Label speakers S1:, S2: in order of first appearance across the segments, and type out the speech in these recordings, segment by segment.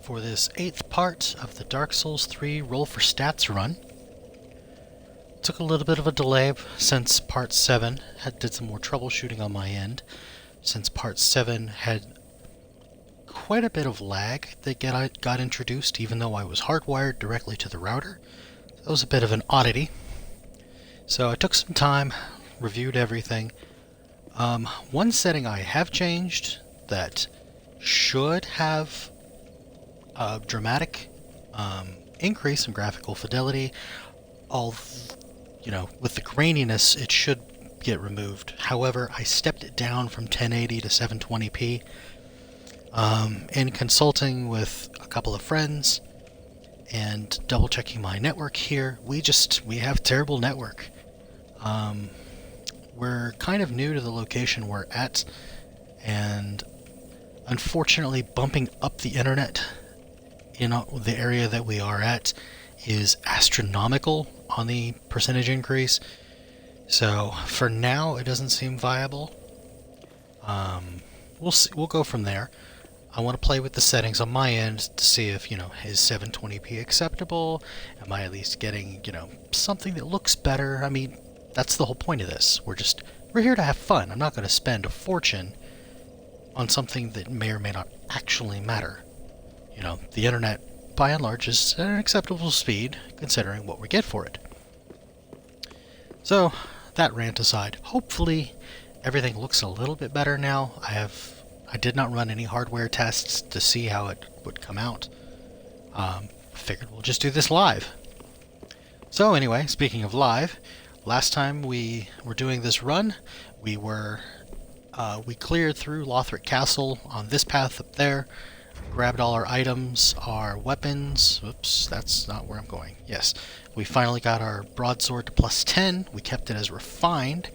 S1: for this 8th part of the Dark Souls 3 Roll for Stats run. Took a little bit of a delay since part 7 did some more troubleshooting on my end, since part 7 had quite a bit of lag that got introduced even though I was hardwired directly to the router. That was a bit of an oddity. So I took some time, reviewed everything. One setting I have changed that should have a dramatic increase in graphical fidelity. With the graininess, it should get removed. However, I stepped it down from 1080 to 720p. In consulting with a couple of friends and double checking my network here, we have terrible network. We're kind of new to the location we're at, and unfortunately bumping up the internet in the area that we are at is astronomical on the percentage increase. So for now it doesn't seem viable. We'll go from there. I want to play with the settings on my end to see if, is 720p acceptable? Am I at least getting, something that looks better? I mean, that's the whole point of this. We're here to have fun. I'm not going to spend a fortune on something that may or may not actually matter. The internet, by and large, is at an acceptable speed, considering what we get for it. So, that rant aside, hopefully everything looks a little bit better now. I did not run any hardware tests to see how it would come out. Figured we'll just do this live. So anyway, speaking of live, last time we were doing this run, we cleared through Lothric Castle on this path up there, grabbed all our items, our weapons. Oops, that's not where I'm going. Yes, we finally got our broadsword to +10. We kept it as refined,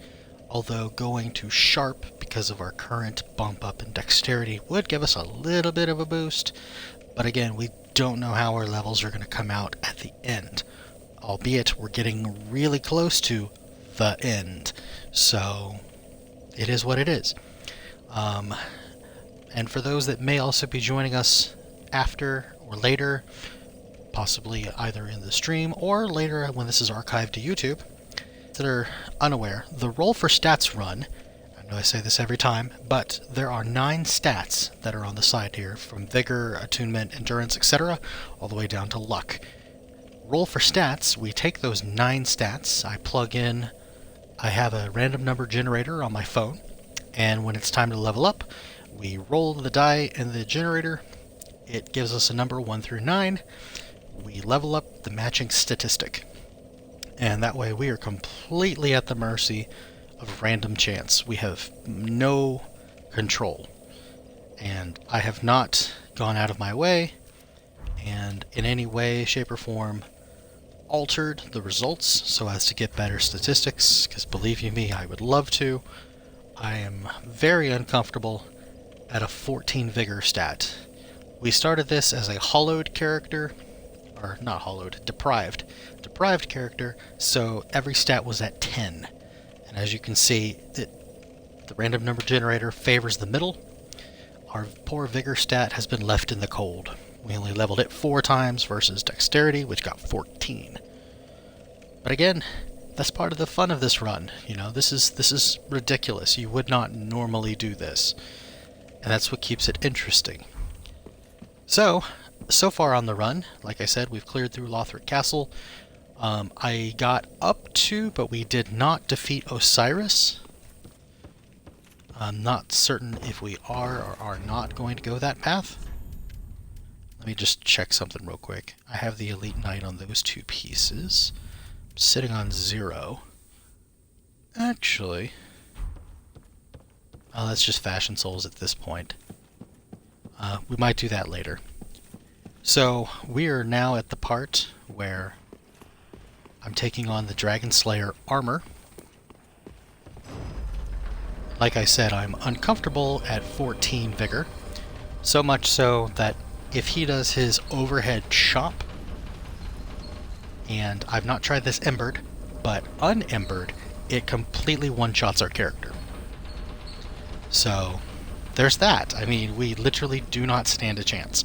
S1: although going to sharp because of our current bump up in dexterity would give us a little bit of a boost. But again, we don't know how our levels are going to come out at the end, albeit we're getting really close to the end. So it is what it is. And for those that may also be joining us after or later, possibly either in the stream or later when this is archived to YouTube, that are unaware, the Roll for Stats run, I know I say this every time, but there are 9 stats that are on the side here, from Vigor, Attunement, Endurance, etc., all the way down to Luck. Roll for Stats, we take those 9 stats, I have a random number generator on my phone, and when it's time to level up, we roll the die in the generator. It gives us a number 1 through 9. We level up the matching statistic. And that way we are completely at the mercy of random chance. We have no control. And I have not gone out of my way and in any way, shape, or form altered the results so as to get better statistics, because believe you me, I would love to. I am very uncomfortable at a 14 Vigor stat. We started this as a hollowed character, or not hollowed, deprived character, so every stat was at 10. And as you can see, the random number generator favors the middle. Our poor Vigor stat has been left in the cold. We only leveled it 4 times versus dexterity, which got 14. But again, that's part of the fun of this run. This is ridiculous. You would not normally do this. And that's what keeps it interesting. So far on the run, like I said, we've cleared through Lothric Castle. I got up to, but we did not defeat Osiris. I'm not certain if we are or are not going to go that path. Let me just check something real quick. I have the Elite Knight on those 2 pieces. I'm sitting on 0. Actually, that's just Fashion Souls at this point. We might do that later. So we are now at the part where I'm taking on the Dragonslayer Armour. Like I said, I'm uncomfortable at 14 Vigor. So much so that if he does his overhead chop, and I've not tried this embered, but unembered, it completely one-shots our character. So there's that. I mean, we literally do not stand a chance.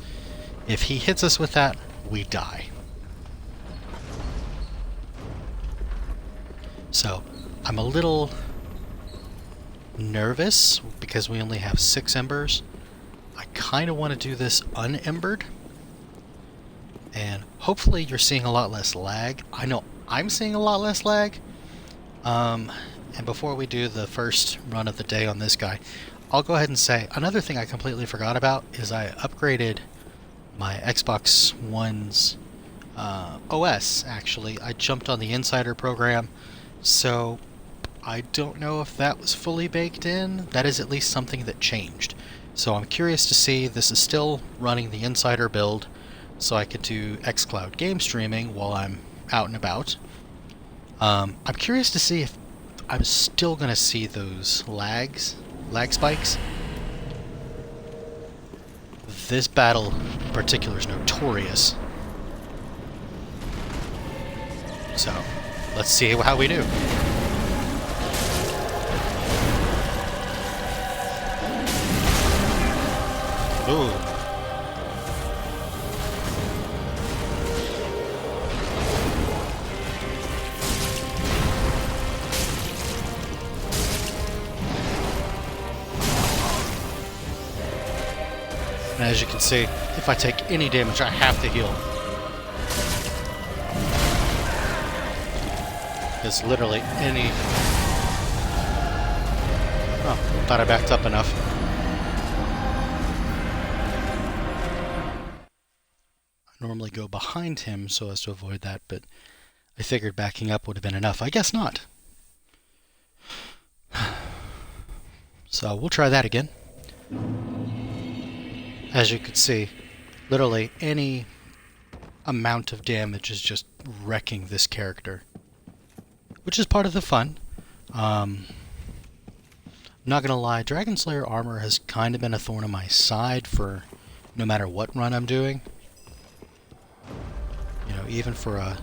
S1: If he hits us with that, we die. So, I'm a little nervous because we only have 6 embers. I kind of want to do this unembered. And hopefully you're seeing a lot less lag. I know I'm seeing a lot less lag. And before we do the first run of the day on this guy, I'll go ahead and say another thing I completely forgot about is I upgraded my Xbox One's OS, actually. I jumped on the Insider program, so I don't know if that was fully baked in. That is at least something that changed. So I'm curious to see. This is still running the Insider build, so I could do xCloud game streaming while I'm out and about. I'm curious to see if I'm still going to see those lag spikes. This battle in particular is notorious. So, let's see how we do. Ooh. And as you can see, if I take any damage, I have to heal. It's literally any... Oh, thought I backed up enough. I normally go behind him so as to avoid that, but I figured backing up would have been enough. I guess not. So we'll try that again. As you can see, literally any amount of damage is just wrecking this character, which is part of the fun. I'm not gonna lie, Dragonslayer Armour has kind of been a thorn in my side for no matter what run I'm doing. You know, even for a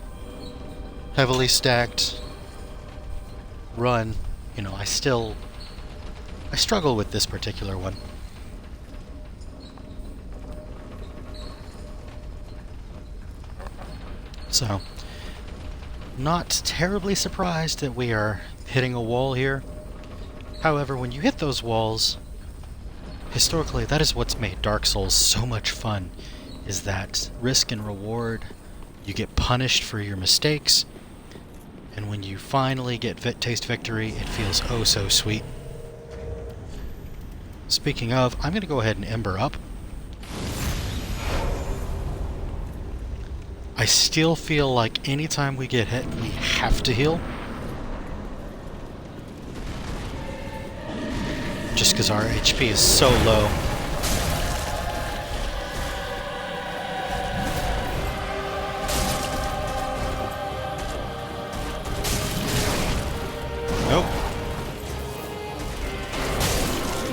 S1: heavily stacked run, you know, I struggle with this particular one. So, not terribly surprised that we are hitting a wall here. However, when you hit those walls, historically, that is what's made Dark Souls so much fun, is that risk and reward. You get punished for your mistakes, and when you finally taste victory, it feels oh so sweet. Speaking of, I'm going to go ahead and Ember up. I still feel like anytime we get hit, we have to heal. Just because our HP is so low. Nope.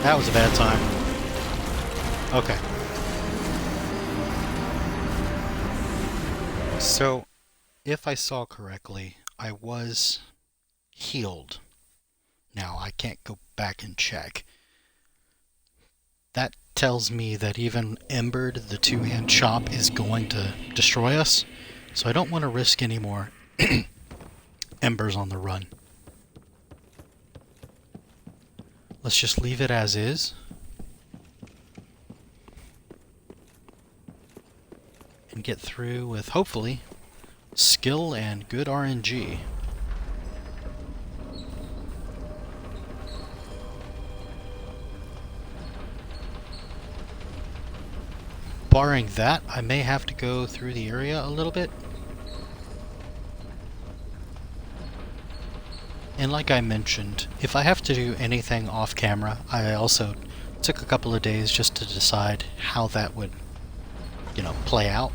S1: That was a bad time. Okay. So, if I saw correctly, I was healed. Now, I can't go back and check. That tells me that even Embered, the two-hand chop, is going to destroy us. So I don't want to risk any more Embers on the run. Let's just leave it as is. And get through with, hopefully, skill and good RNG. Barring that, I may have to go through the area a little bit. And like I mentioned, if I have to do anything off camera, I also took a couple of days just to decide how that would, you know, play out.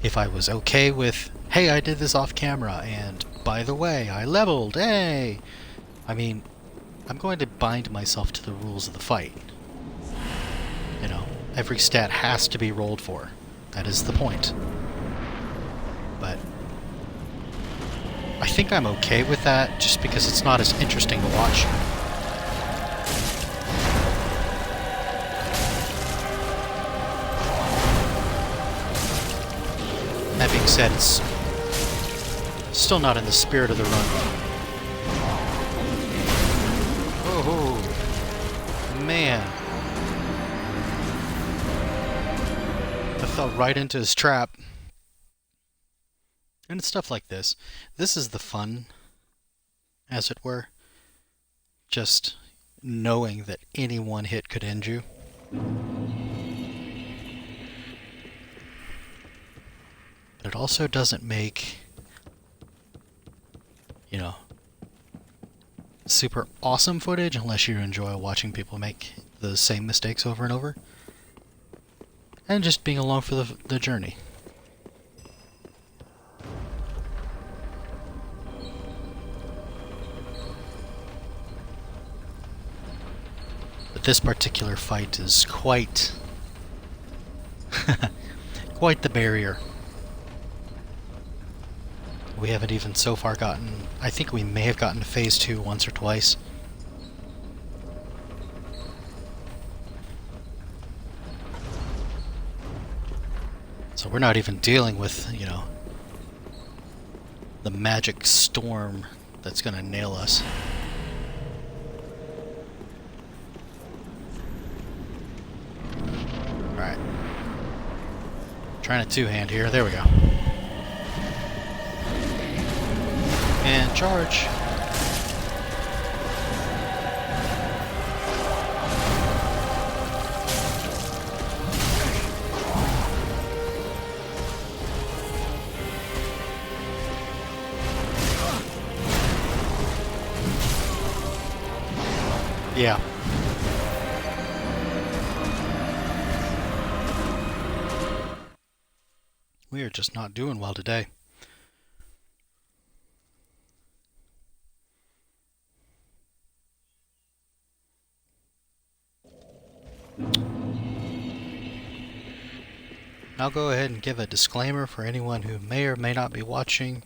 S1: If I was okay with, hey, I did this off camera, and by the way, I leveled, hey! I mean, I'm going to bind myself to the rules of the fight. You know, every stat has to be rolled for. That is the point. But I think I'm okay with that, just because it's not as interesting to watch. said, it's still not in the spirit of the run. Oh, man. I fell right into his trap. And it's stuff like this. This is the fun, as it were. Just knowing that any one hit could end you. But it also doesn't make, you know, super awesome footage unless you enjoy watching people make the same mistakes over and over. And just being along for the journey. But this particular fight is quite quite the barrier. We haven't even so far gotten... I think we may have gotten to phase 2 once or twice. So we're not even dealing with, you know, the magic storm that's gonna nail us. Alright. Trying a two-hand here. There we go. And charge. Yeah. We are just not doing well today. I'll go ahead and give a disclaimer for anyone who may or may not be watching,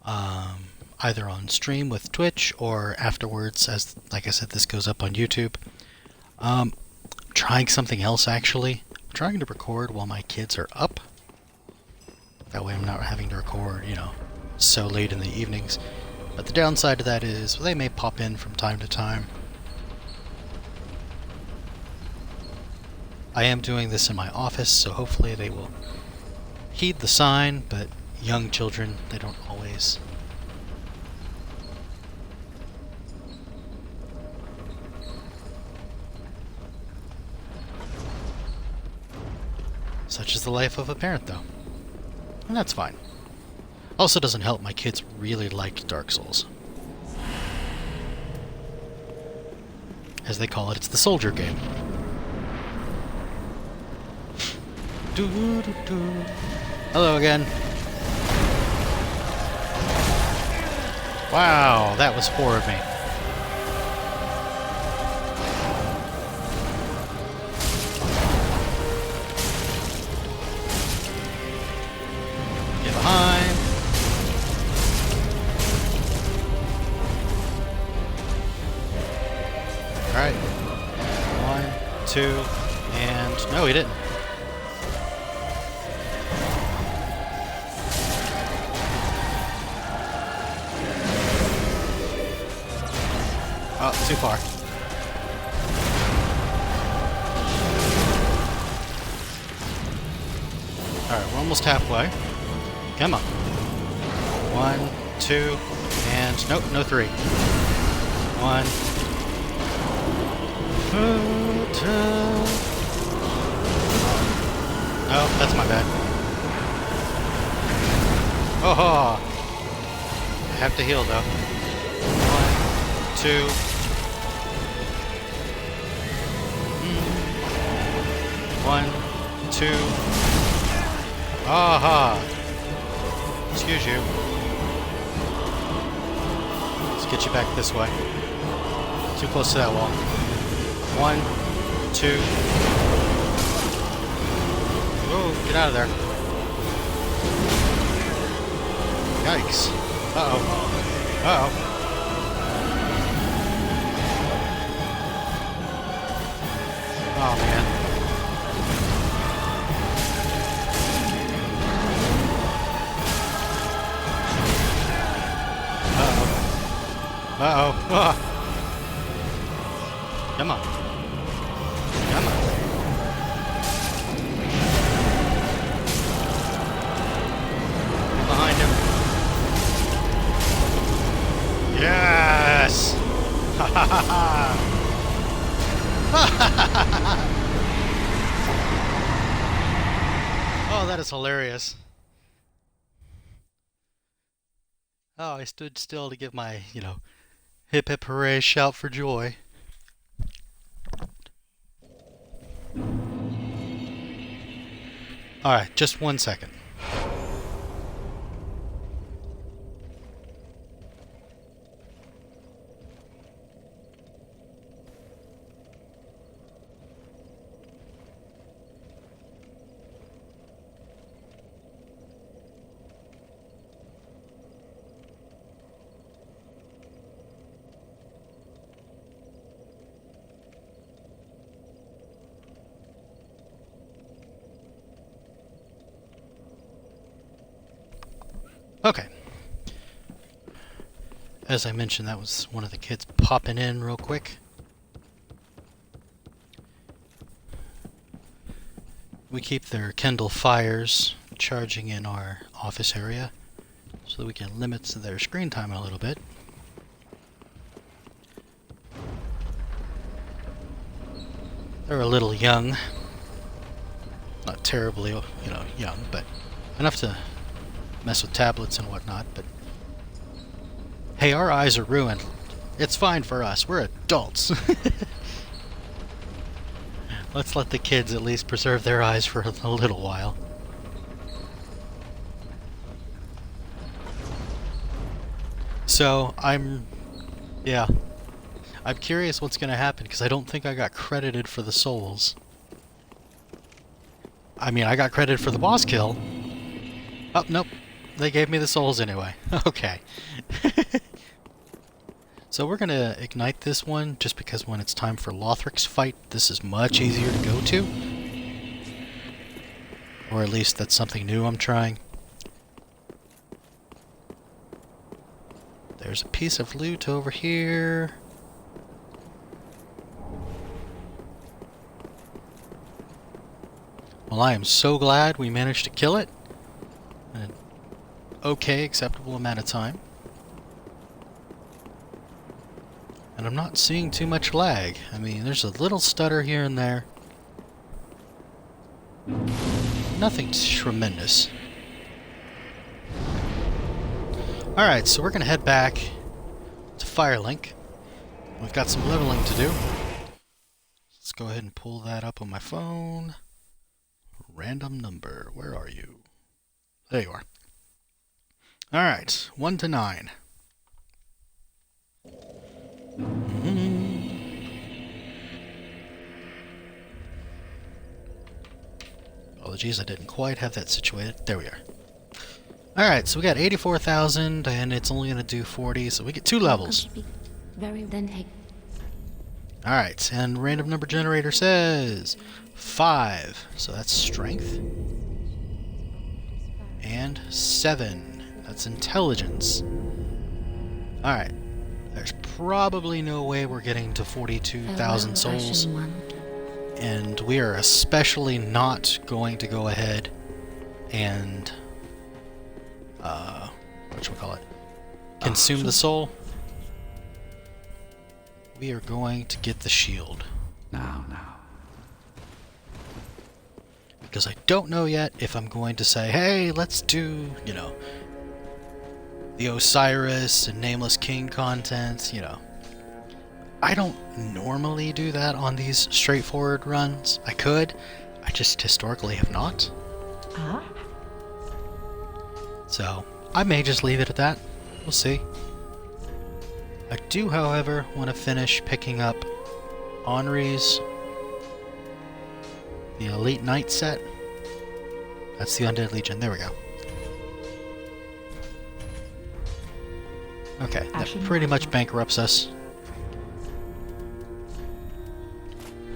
S1: either on stream with Twitch or afterwards, as like I said, this goes up on YouTube. Trying something else actually. I'm trying to record while my kids are up. That way I'm not having to record, you know, so late in the evenings. But the downside to that is they may pop in from time to time. I am doing this in my office, so hopefully they will heed the sign, but young children, they don't always. Such is the life of a parent, though. And that's fine. Also doesn't help, my kids really like Dark Souls. As they call it, it's the soldier game. Hello again. Wow, that was 4 of me. Get behind. Alright. 1, 2, and... no, he didn't. Oh, too far. Alright, we're almost halfway. Come on. 1, 2, and... nope, no 3. 1, 2... oh, that's my bad. Oh, I have to heal, though. 1, 2... 1, 2. Aha! Excuse you. Let's get you back this way. Too close to that wall. 1, 2. Whoa, get out of there. Yikes. Uh-oh. Uh-oh. Oh, man. Uh-oh. Ah. Come on. Come on. Behind him. Yes! Ha ha ha ha! Oh, that is hilarious. Oh, I stood still to give my, hip hip hooray shout for joy. Alright, just 1 second. Okay. As I mentioned, that was one of the kids popping in real quick. We keep their Kindle fires charging in our office area so that we can limit their screen time a little bit. They're a little young. Not terribly, young, but enough to mess with tablets and whatnot, but hey, our eyes are ruined. It's fine for us. We're adults. Let's let the kids at least preserve their eyes for a little while. So, I'm curious what's going to happen, because I don't think I got credited for the souls. I mean, I got credited for the boss kill. Oh, nope. They gave me the souls anyway. Okay. So we're going to ignite this one, just because when it's time for Lothric's fight, this is much easier to go to. Or at least that's something new I'm trying. There's a piece of loot over here. Well, I am so glad we managed to kill it. In an okay, acceptable amount of time. And I'm not seeing too much lag. I mean, there's a little stutter here and there. Nothing tremendous. Alright, so we're going to head back to Firelink. We've got some leveling to do. Let's go ahead and pull that up on my phone. Random number. Where are you? There you are. Alright, 1 to 9. Apologies, I didn't quite have that situated. There we are. Alright, so we got 84,000, and it's only going to do 40, so we get 2 levels. Alright, and random number generator says 5, so that's strength. And 7, that's intelligence. Alright, there's probably no way we're getting to 42,000 souls. And we are especially not going to go ahead and consume the soul. We are going to get the shield.
S2: Now.
S1: Because I don't know yet if I'm going to say, hey, let's do, the Osiris and Nameless King content, I don't normally do that on these straightforward runs. I could. I just historically have not. So, I may just leave it at that. We'll see. I do, however, want to finish picking up Henri's the Elite Knight set. That's the Undead Legion. There we go. Okay, that pretty much bankrupts us.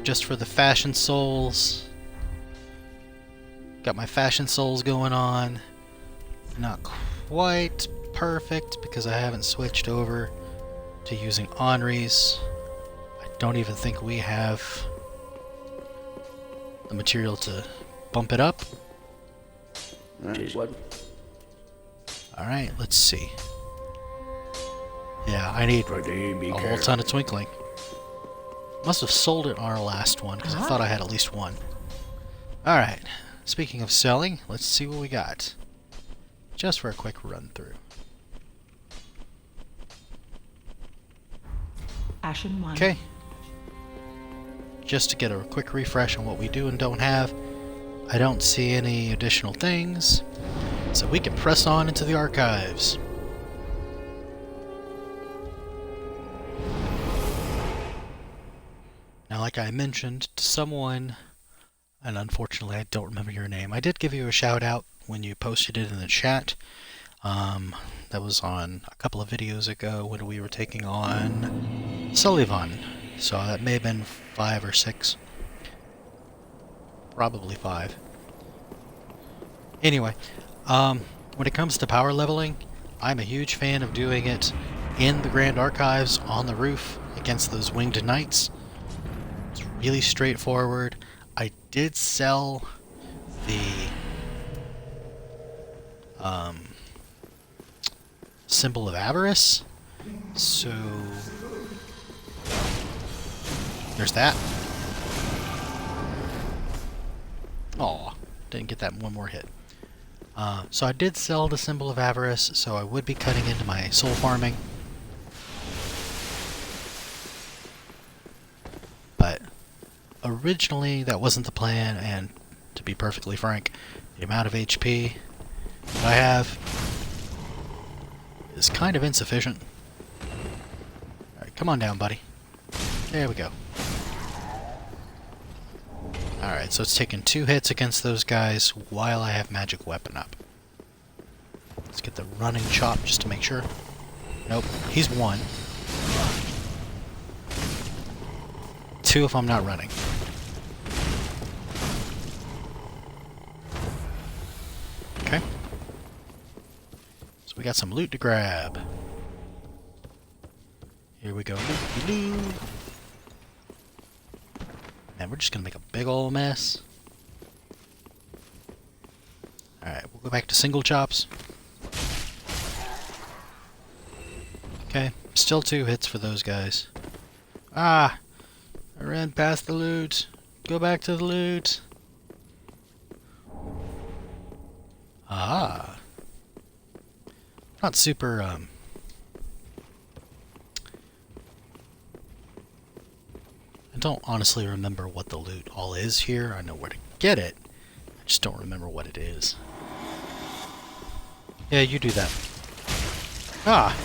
S1: Just for the fashion souls. Got my fashion souls going on. Not quite perfect because I haven't switched over to using Henri's. I don't even think we have the material to bump it up. Alright, let's see. Yeah, I need a whole ton of twinkling. Must have sold it on our last one, because I thought I had at least one. Alright, speaking of selling, let's see what we got. Just for a quick run through.
S2: Ashen One.
S1: Okay. Just to get a quick refresh on what we do and don't have. I don't see any additional things, so we can press on into the archives. Now, like I mentioned to someone, and unfortunately I don't remember your name, I did give you a shout out when you posted it in the chat. That was on a couple of videos ago when we were taking on Sullivan. So that may have been 5 or 6. Probably 5. Anyway, when it comes to power leveling, I'm a huge fan of doing it in the Grand Archives on the roof against those winged knights. It's really straightforward. I did sell the Symbol of Avarice, so there's that. Aw, didn't get that one more hit. So I did sell the Symbol of Avarice, so I would be cutting into my soul farming. But originally that wasn't the plan, and to be perfectly frank, the amount of HP that I have is kind of insufficient. Alright, come on down, buddy. There we go. Alright, so it's taken 2 hits against those guys while I have magic weapon up. Let's get the running chop just to make sure. Nope, he's 1. 2 if I'm not running. Okay. So we got some loot to grab. Here we go. Loot-de-loo. And we're just gonna make a big ol' mess. Alright, we'll go back to single chops. Okay, still 2 hits for those guys. Ah! I ran past the loot. Go back to the loot. Ah. Not super, I don't honestly remember what the loot all is here. I know where to get it. I just don't remember what it is. Yeah, you do that. Ah!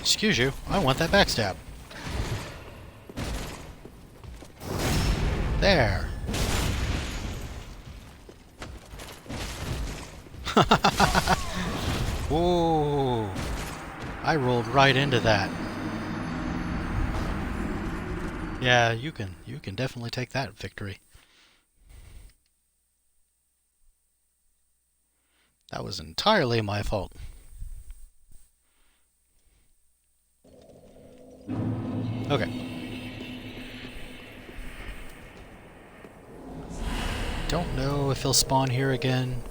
S1: Excuse you, I want that backstab. There. Whoa! I rolled right into that. Yeah, you can definitely take that victory. That was entirely my fault. Okay. Don't know if he'll spawn here again.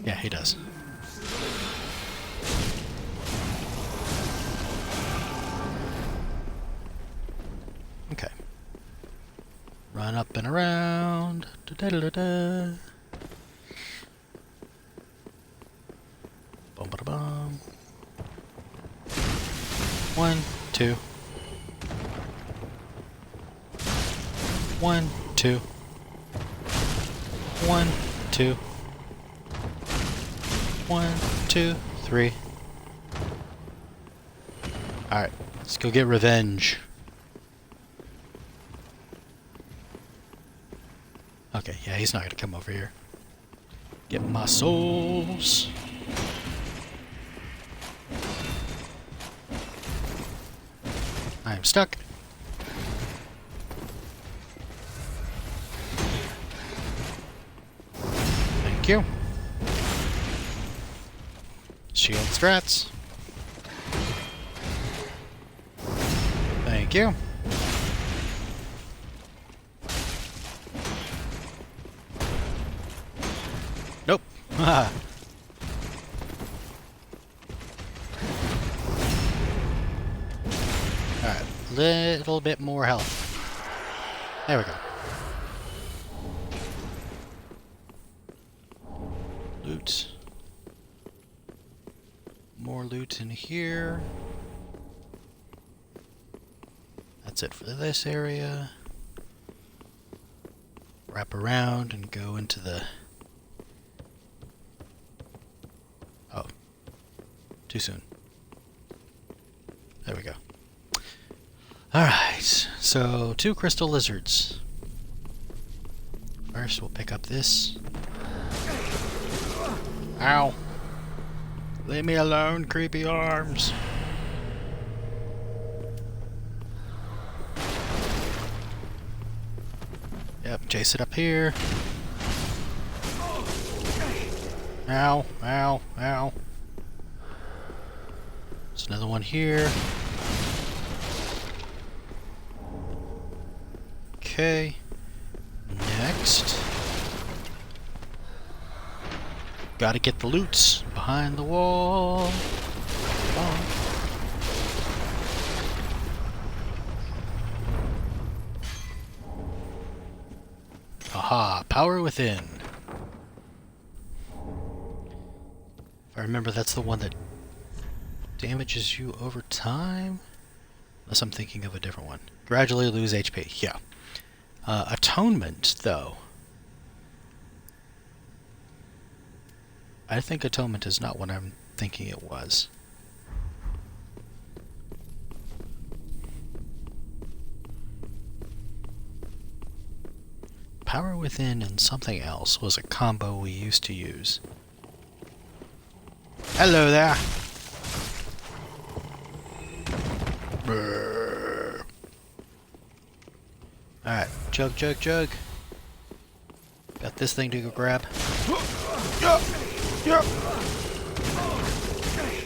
S1: Yeah, he does. Okay. Run up and around. Da-da-da-da. Bum-ba-da-bum. 1, 2. 1, 2. 1, 2. 1, 2, 3. Alright, let's go get revenge. Okay, yeah, he's not gonna come over here. Get my souls. I am stuck. you. Shield strats. Thank you. Nope. Alright, little bit more health. There we go. Loot. More loot in here. That's it for this area. Wrap around and go into the... Oh. Too soon. There we go. Alright, so 2 crystal lizards. First we'll pick up this. Ow! Leave me alone, creepy arms! Yep, chase it up here. Ow, ow, ow. There's another one here. Okay. Next. Gotta get the loots behind the wall. Aha, power within. If I remember, that's the one that damages you over time? Unless I'm thinking of a different one. Gradually lose HP, yeah. Atonement, though. I think Atonement is not what I'm thinking it was. Power Within and something else was a combo we used to use. Hello there! Brrr. Alright, chug, chug, chug. Got this thing to go grab.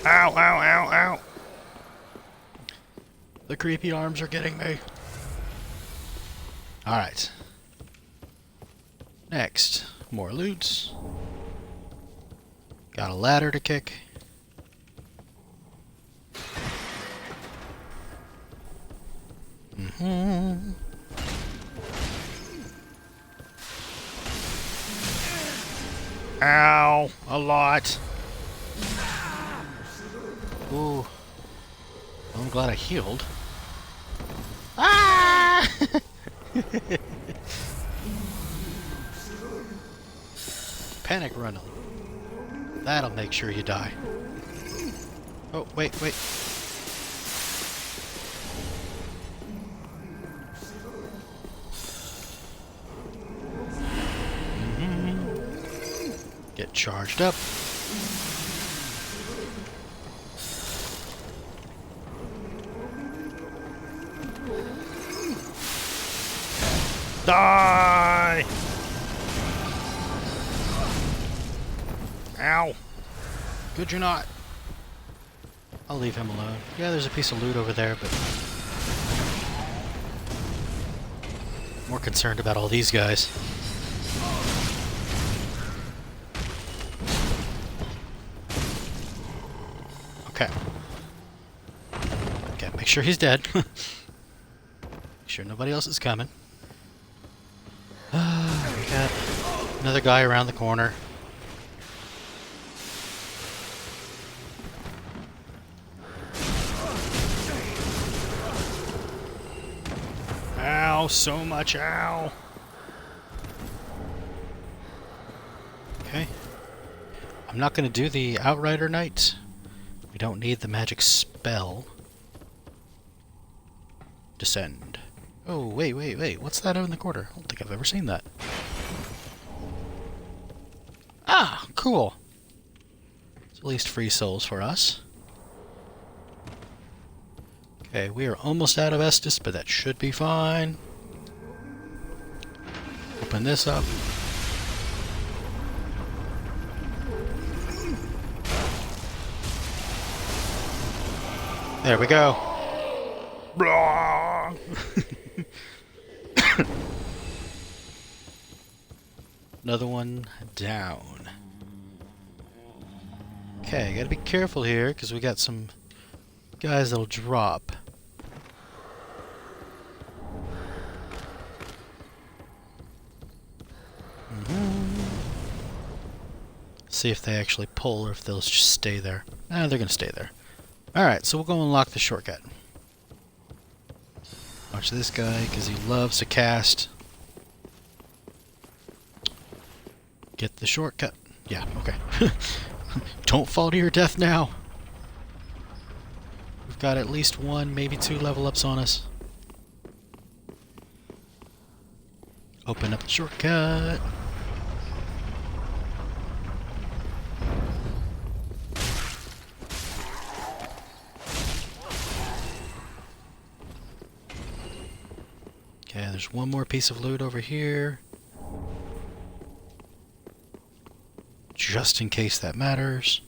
S1: Ow, ow, ow, ow! The creepy arms are getting me. Alright. Next, more loot. Got a ladder to kick. Ow! A lot! Ooh. I'm glad I healed. Ah! Panic running. That'll make sure you die. Oh, wait, wait. Get charged up. Die! Ow! Could you not? I'll leave him alone. Yeah, there's a piece of loot over there, but... more concerned about all these guys. Okay. Okay, make sure he's dead. Make sure nobody else is coming. We got another guy around the corner. Ow, so much ow. Okay. I'm not going to do the Outrider Knight. We don't need the magic spell. Descend. Oh, wait, wait, wait. What's that out in the corner? I don't think I've ever seen that. Ah, cool. It's at least free souls for us. Okay, we are almost out of Estus, but that should be fine. Open this up. There we go. Blah. Another one down. Okay, gotta be careful here because we got some guys that'll drop. See if they actually pull or if they'll just stay there. They're gonna stay there. Alright, so we'll go unlock the shortcut. Watch this guy because he loves to cast. Get the shortcut. Yeah, okay. Don't fall to your death now. We've got at least one, maybe two level ups on us. Open up the shortcut. Okay, there's one more piece of loot over here. Just in case that matters.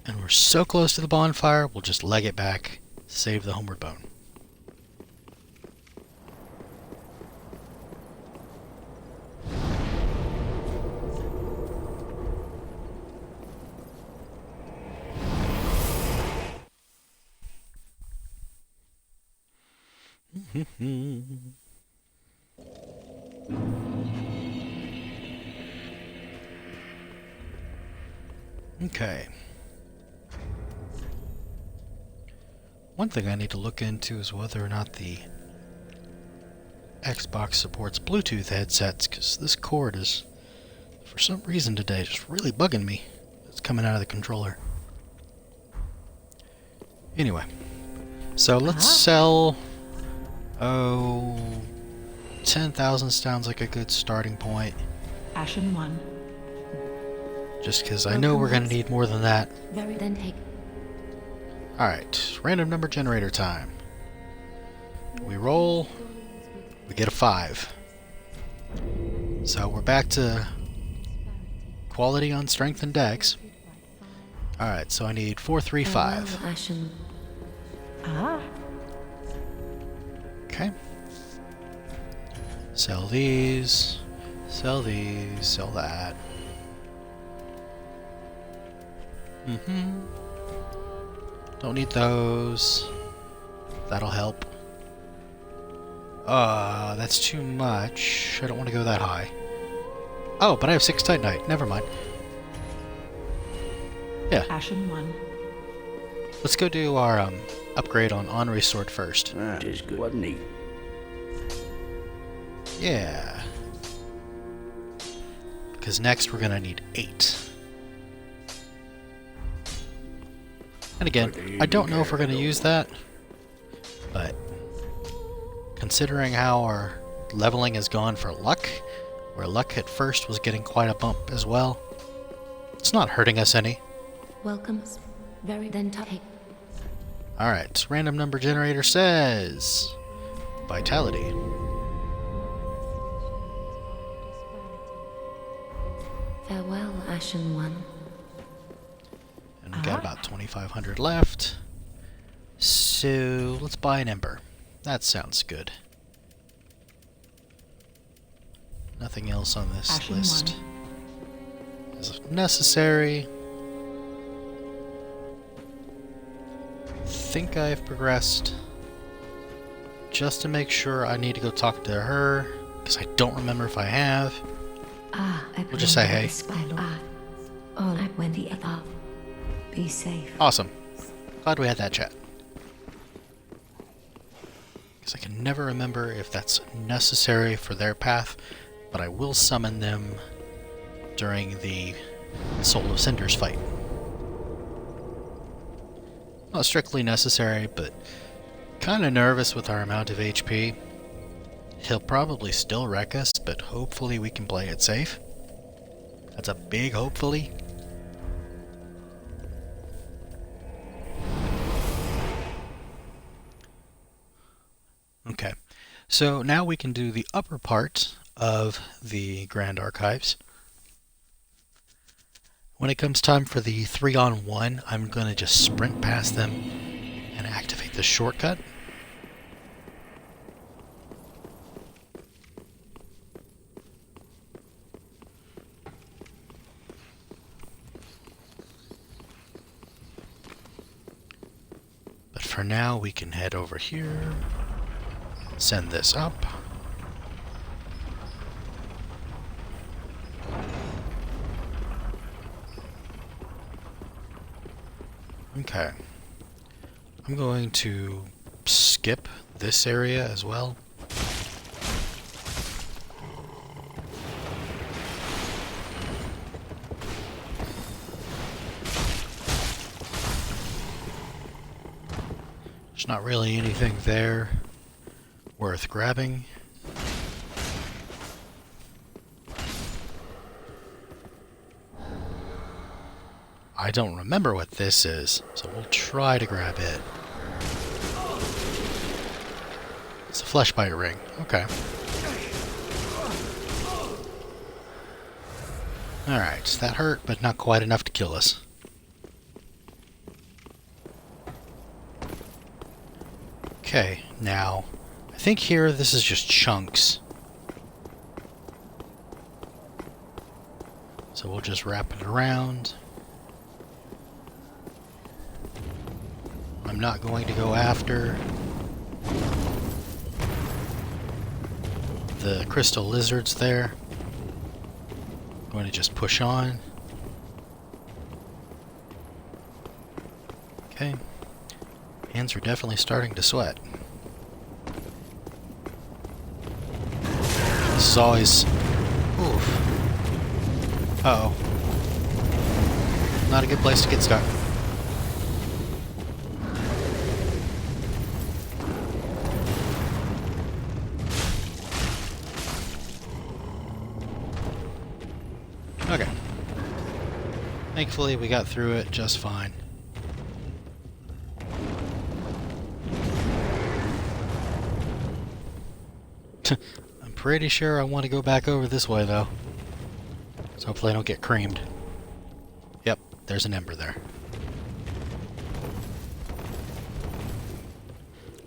S1: And we're so close to the bonfire, we'll just leg it back, save the homeward bone. Okay. One thing I need to look into is whether or not the Xbox supports Bluetooth headsets, because this cord is, for some reason today, just really bugging me. It's coming out of the controller. Anyway, so let's sell... 10,000 sounds like a good starting point.
S2: Ashen One.
S1: Just because I know we're going to need more than that.
S2: Then take.
S1: Alright, random number generator time. We roll, we get a 5. So we're back to quality on strength and dex. Alright, so I need 4, 3, 5.
S2: Ashen.
S1: Okay. Sell these, sell that. Don't need those. That'll help. That's too much. I don't want to go that high. Oh, but I have 6 Titanite. Never mind. Yeah.
S2: Ashen One.
S1: Let's go do our upgrade on Honorary Sword first.
S3: That is good, wasn't he?
S1: Yeah. Because next we're gonna need 8. And again, I don't know if we're gonna use that, but considering how our leveling has gone for luck, where luck at first was getting quite a bump as well, it's not hurting us any.
S2: Welcome. Very then take.
S1: Alright, random number generator says Vitality.
S2: Farewell, Ashen One.
S1: And we got about 2,500 left. So let's buy an Ember. That sounds good. Nothing else on this
S2: Ashen
S1: list is necessary. Think I've progressed. Just to make sure, I need to go talk to her, because I don't remember if I have. We'll just say hey.
S2: Be safe.
S1: Awesome. Glad we had that chat. Because I can never remember if that's necessary for their path, but I will summon them during the Soul of Cinder's fight. Not strictly necessary, but kind of nervous with our amount of HP. He'll probably still wreck us, but hopefully we can play it safe. That's a big hopefully. Okay, so now we can do the upper part of the Grand Archives. When it comes time for the 3-on-1, I'm going to just sprint past them And activate the shortcut. But for now, we can head over here, send this up. Okay. I'm going to skip this area as well. There's not really anything there worth grabbing. I don't remember what this is, so we'll try to grab it. It's a fleshbite ring. Okay. Alright, that hurt, but not quite enough to kill us. Okay, now, I think here this is just chunks. So we'll just wrap it around. I'm not going to go after the crystal lizards there. I'm going to just push on. Okay. Hands are definitely starting to sweat. This is always... Oof. Uh-oh. Not a good place to get stuck. Okay. Thankfully, we got through it just fine. I'm pretty sure I want to go back over this way, though. So hopefully I don't get creamed. Yep, there's an ember there.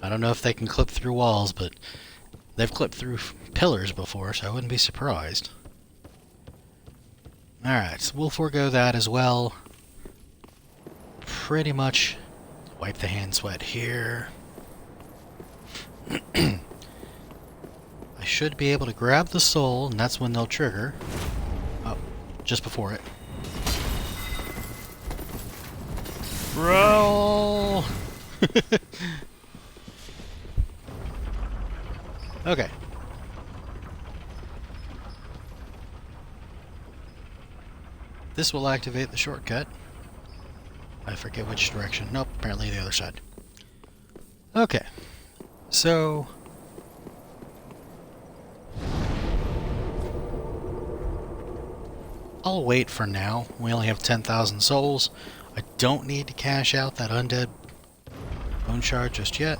S1: I don't know if they can clip through walls, but they've clipped through pillars before, so I wouldn't be surprised. Alright, so we'll forego that as well. Pretty much wipe the hand sweat here. I should be able to grab the soul, and that's when they'll trigger. Oh, just before it. Roll! Okay. This will activate the shortcut. I forget which direction. Nope, apparently the other side. Okay. So... I'll wait for now. We only have 10,000 souls. I don't need to cash out that undead bone shard just yet.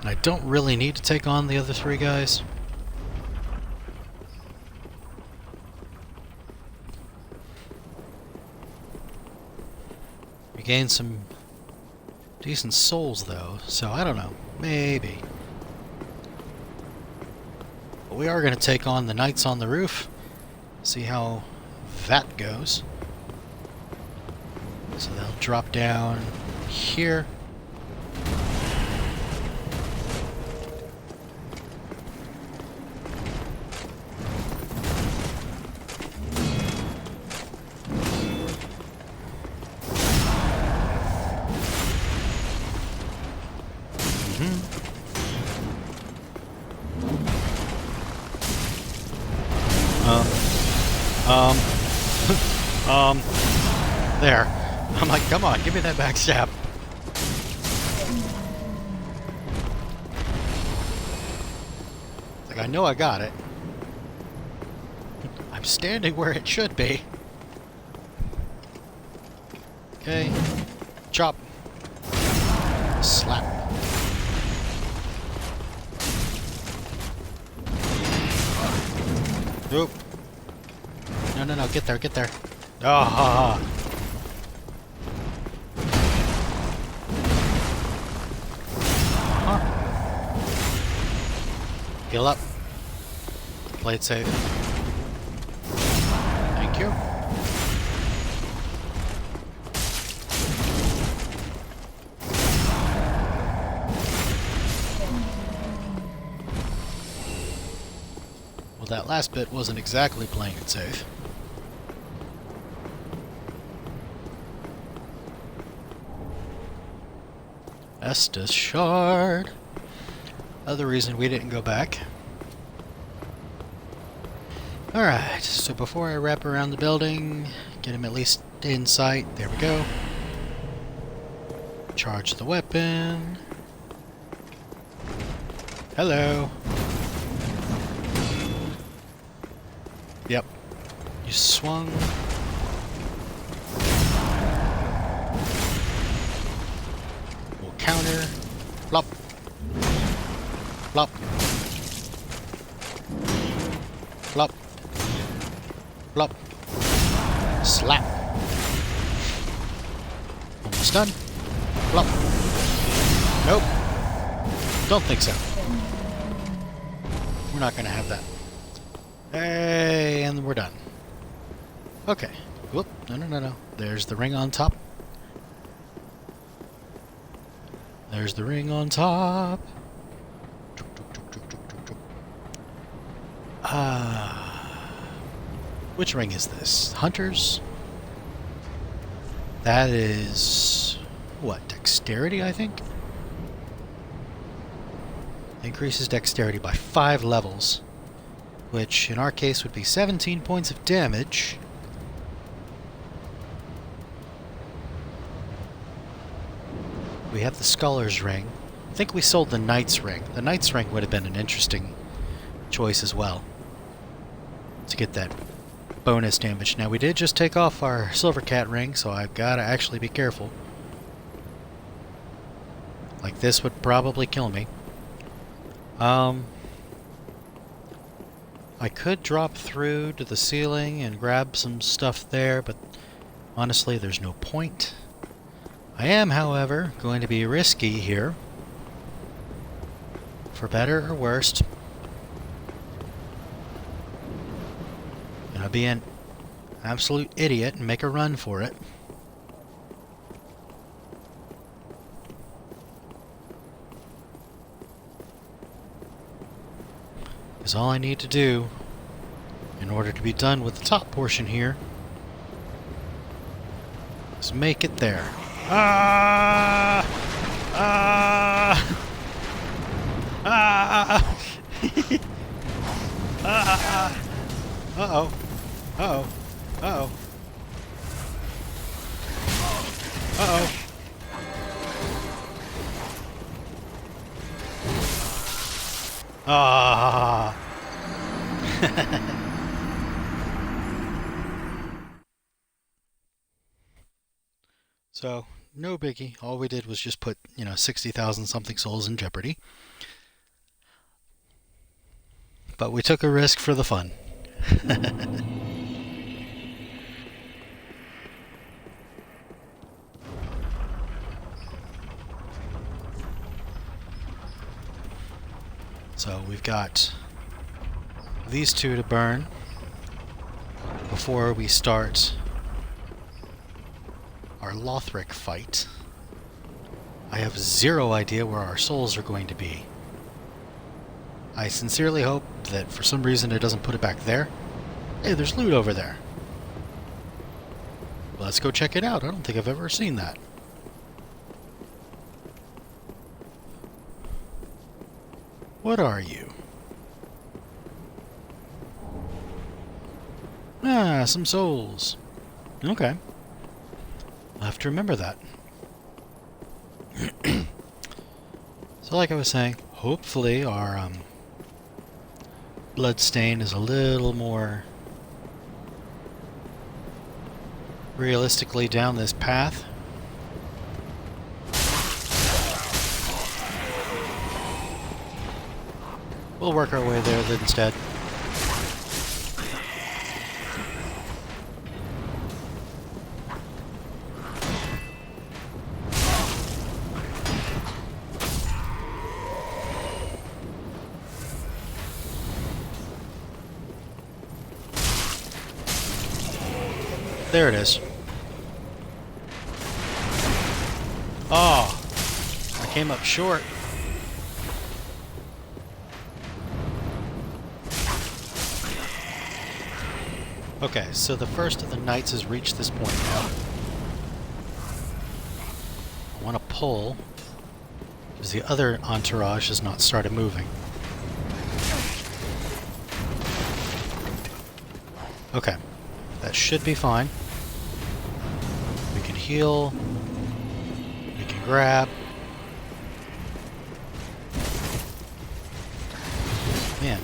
S1: And I don't really need to take on the other three guys. We gained some decent souls though, so I don't know. Maybe. But we are going to take on the Knights on the Roof. See how that goes. So they'll drop down here. There. I'm like, come on, give me that backstab. It's like, I know I got it. I'm standing where it should be. Okay. Chop. Slap. Oop. No, get there, get there. Ah, ha, ha. Heal up. Play it safe. Thank you. Well, that last bit wasn't exactly playing it safe. Estus Shard. Other reason we didn't go back. Alright, so before I wrap around the building, get him at least in sight. There we go. Charge the weapon. Hello. Yep. You swung. We'll counter. Flop. Flop. Flop. Flop. Slap. Almost done. Flop. Nope. Don't think so. We're not gonna have that. Hey, and we're done. Okay. Whoop. No. There's the ring on top. There's the ring on top. Which ring is this? Hunter's? That is... what? Dexterity, I think? Increases dexterity by 5 levels. Which, in our case, would be 17 points of damage. We have the Scholar's Ring. I think we sold the Knight's Ring. The Knight's Ring would have been an interesting choice as well. To get that bonus damage. Now, we did just take off our Silver Cat Ring, so I've got to actually be careful. Like, this would probably kill me. I could drop through to the ceiling and grab some stuff there, but honestly, there's no point. I am, however, going to be risky here. For better or worse. I'll be an absolute idiot and make a run for it. Because all I need to do in order to be done with the top portion here is make it there. Ah! Ah! Ah! Ah! Uh-oh. Uh-oh. Uh-oh. Uh-oh. Ah. So, no biggie. All we did was just put, 60,000 something souls in jeopardy. But we took a risk for the fun. So we've got these two to burn before we start our Lothric fight. I have zero idea where our souls are going to be. I sincerely hope that for some reason it doesn't put it back there. Hey, there's loot over there. Let's go check it out. I don't think I've ever seen that. What are you? Ah, some souls. Okay. I'll have to remember that. So like I was saying, hopefully our bloodstain is a little more realistically down this path. We'll work our way there instead. There it is. Oh, I came up short. Okay, so the first of the knights has reached this point now. I want to pull, because the other entourage has not started moving. Okay, that should be fine. We can heal. We can grab. Man.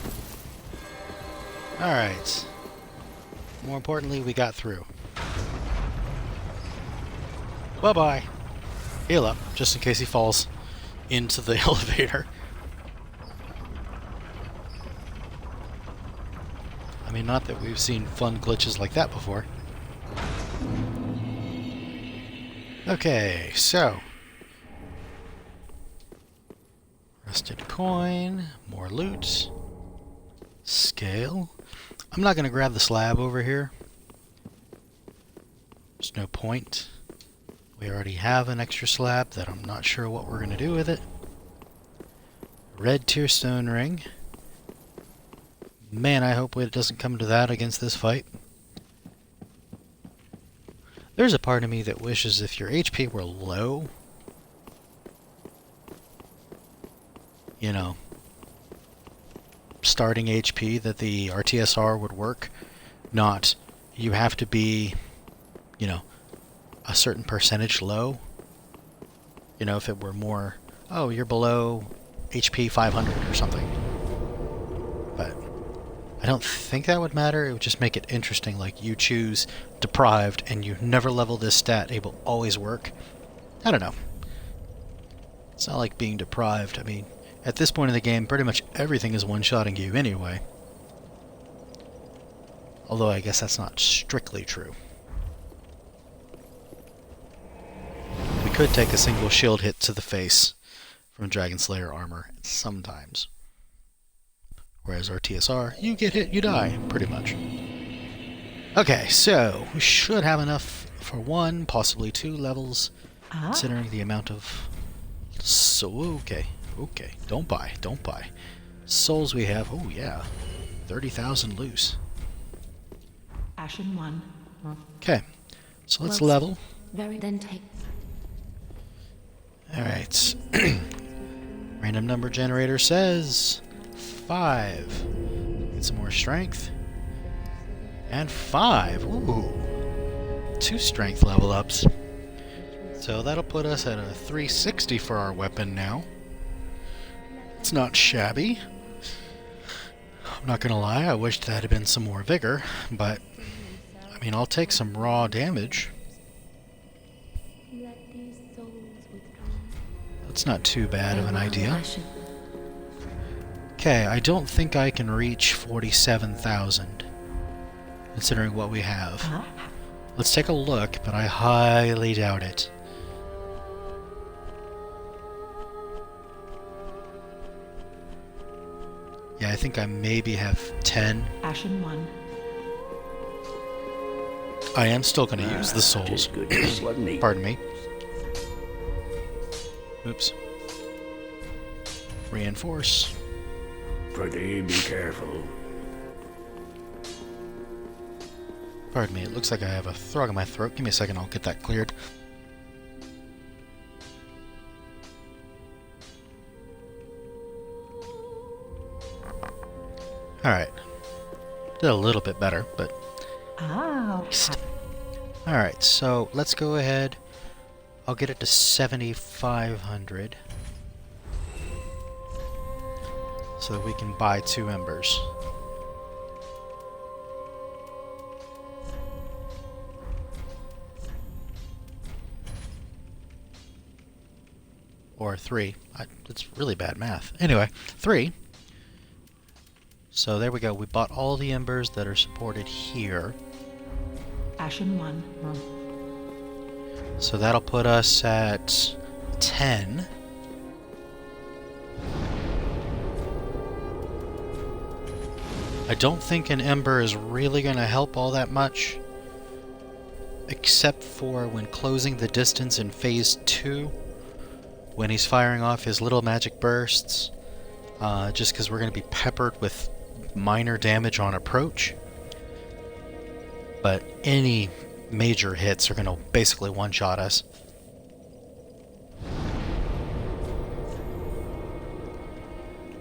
S1: Alright. More importantly, we got through. Bye-bye. Heal up, just in case he falls into the elevator. I mean, not that we've seen fun glitches like that before. Okay, so. Rusted coin, more loot. Scale. I'm not going to grab the slab over here. There's no point. We already have an extra slab that I'm not sure what we're going to do with it. Red tier stone ring. Man, I hope it doesn't come to that against this fight. There's a part of me that wishes if your HP were low, you know, starting HP, that the RTSR would work. Not, you have to be, you know, a certain percentage low. You know, if it were more, oh, you're below HP 500 or something. But I don't think that would matter. It would just make it interesting, like you choose deprived and you never level this stat, it will always work. I don't know. It's not like being deprived. I mean, at this point in the game, pretty much everything is one-shotting you anyway. Although I guess that's not strictly true. We could take a single shield hit to the face from Dragonslayer Armour sometimes. Whereas RTSR, you get hit, you die, pretty much. Okay, so we should have enough for 1, possibly 2 levels, considering the amount of... So, okay, don't buy. Souls we have, oh yeah, 30,000 loose.
S2: Ashen One.
S1: Okay, so let's level.
S2: Then take.
S1: Alright. Random number generator says 5. Get some more strength. And 5. Ooh. 2 strength level ups. So that'll put us at a 360 for our weapon now. It's not shabby. I'm not gonna lie, I wished that had been some more vigor, but I mean, I'll take some raw damage. That's not too bad of an idea. Okay, I don't think I can reach 47,000, considering what we have. Let's take a look, but I highly doubt it. Yeah, I think I maybe have 10.
S2: Ashen One.
S1: I am still going to use the souls. Pardon me. Oops. Reinforce.
S3: Pretty be careful.
S1: Pardon me, it looks like I have a frog in my throat. Give me a second, I'll get that cleared. Alright. Did a little bit better, but... Alright, so let's go ahead. I'll get it to 7,500. So that we can buy 2 embers. Or 3. It's really bad math. Anyway, 3. So there we go. We bought all the embers that are supported here.
S2: Ashen One.
S1: So that'll put us at 10. I don't think an ember is really going to help all that much. except for when closing the distance in Phase 2, when he's firing off his little magic bursts, just because we're going to be peppered with minor damage on approach. But any major hits are going to basically one-shot us.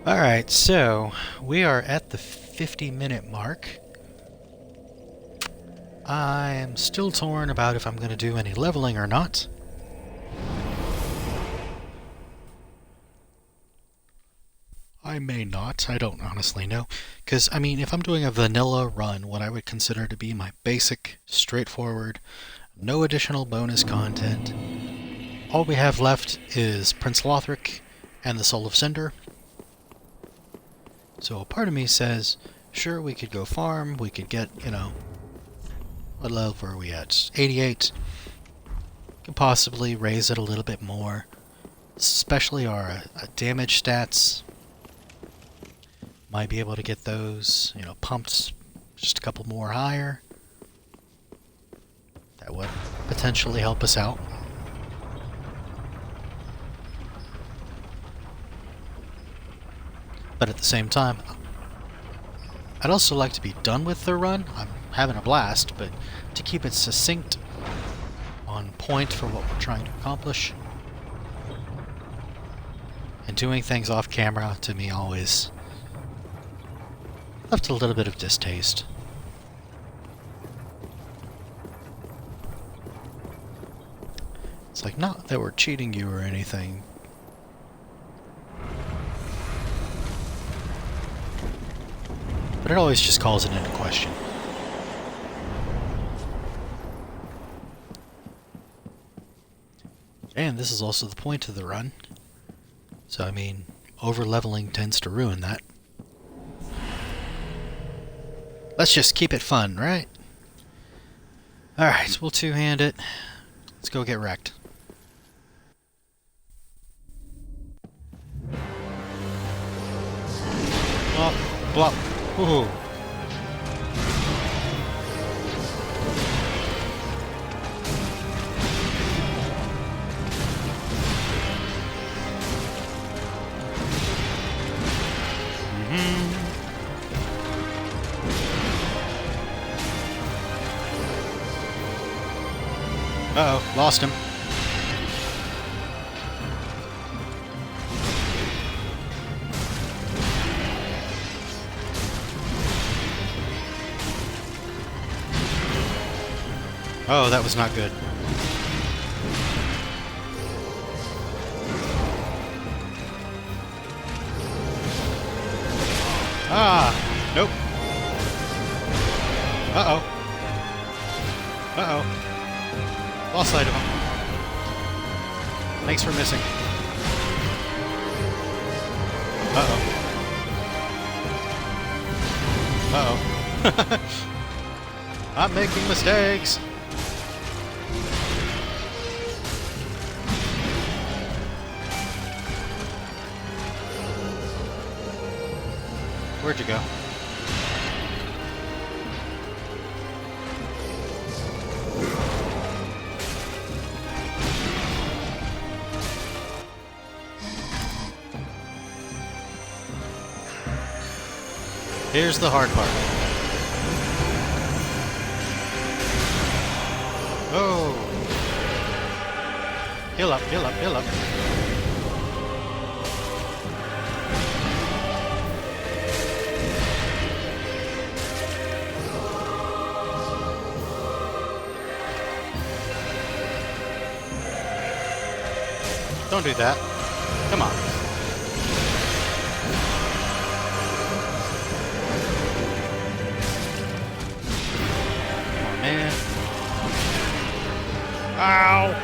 S1: Alright, so we are at the 50-minute mark. I am still torn about if I'm going to do any leveling or not. I may not, I don't honestly know. Because, I mean, if I'm doing a vanilla run, what I would consider to be my basic, straightforward, no additional bonus content, all we have left is Prince Lothric and the Soul of Cinder. So a part of me says, sure, we could go farm, we could get, you know, what level are we at? 88. Could possibly raise it a little bit more, especially our damage stats. Might be able to get those, you know, pumped just a couple more higher. That would potentially help us out. But at the same time, I'd also like to be done with the run. I'm having a blast, but to keep it succinct, on point for what we're trying to accomplish. And doing things off camera, to me, always left a little bit of distaste. It's like, not that we're cheating you or anything. But it always just calls it into question. And this is also the point of the run. So, I mean, over-leveling tends to ruin that. Let's just keep it fun, right? Alright, we'll two-hand it. Let's go get wrecked. Blop, blop. Woohoo. Uh-oh, lost him. Oh, that was not good. Ah! Nope. Uh-oh. Uh-oh. Lost sight of him. Thanks for missing. Uh-oh. Uh-oh. I'm making mistakes! Where'd you go? Here's the hard part. Oh! Heal up, heal up, heal up. Don't do that. Come on. Come on, man. Ow!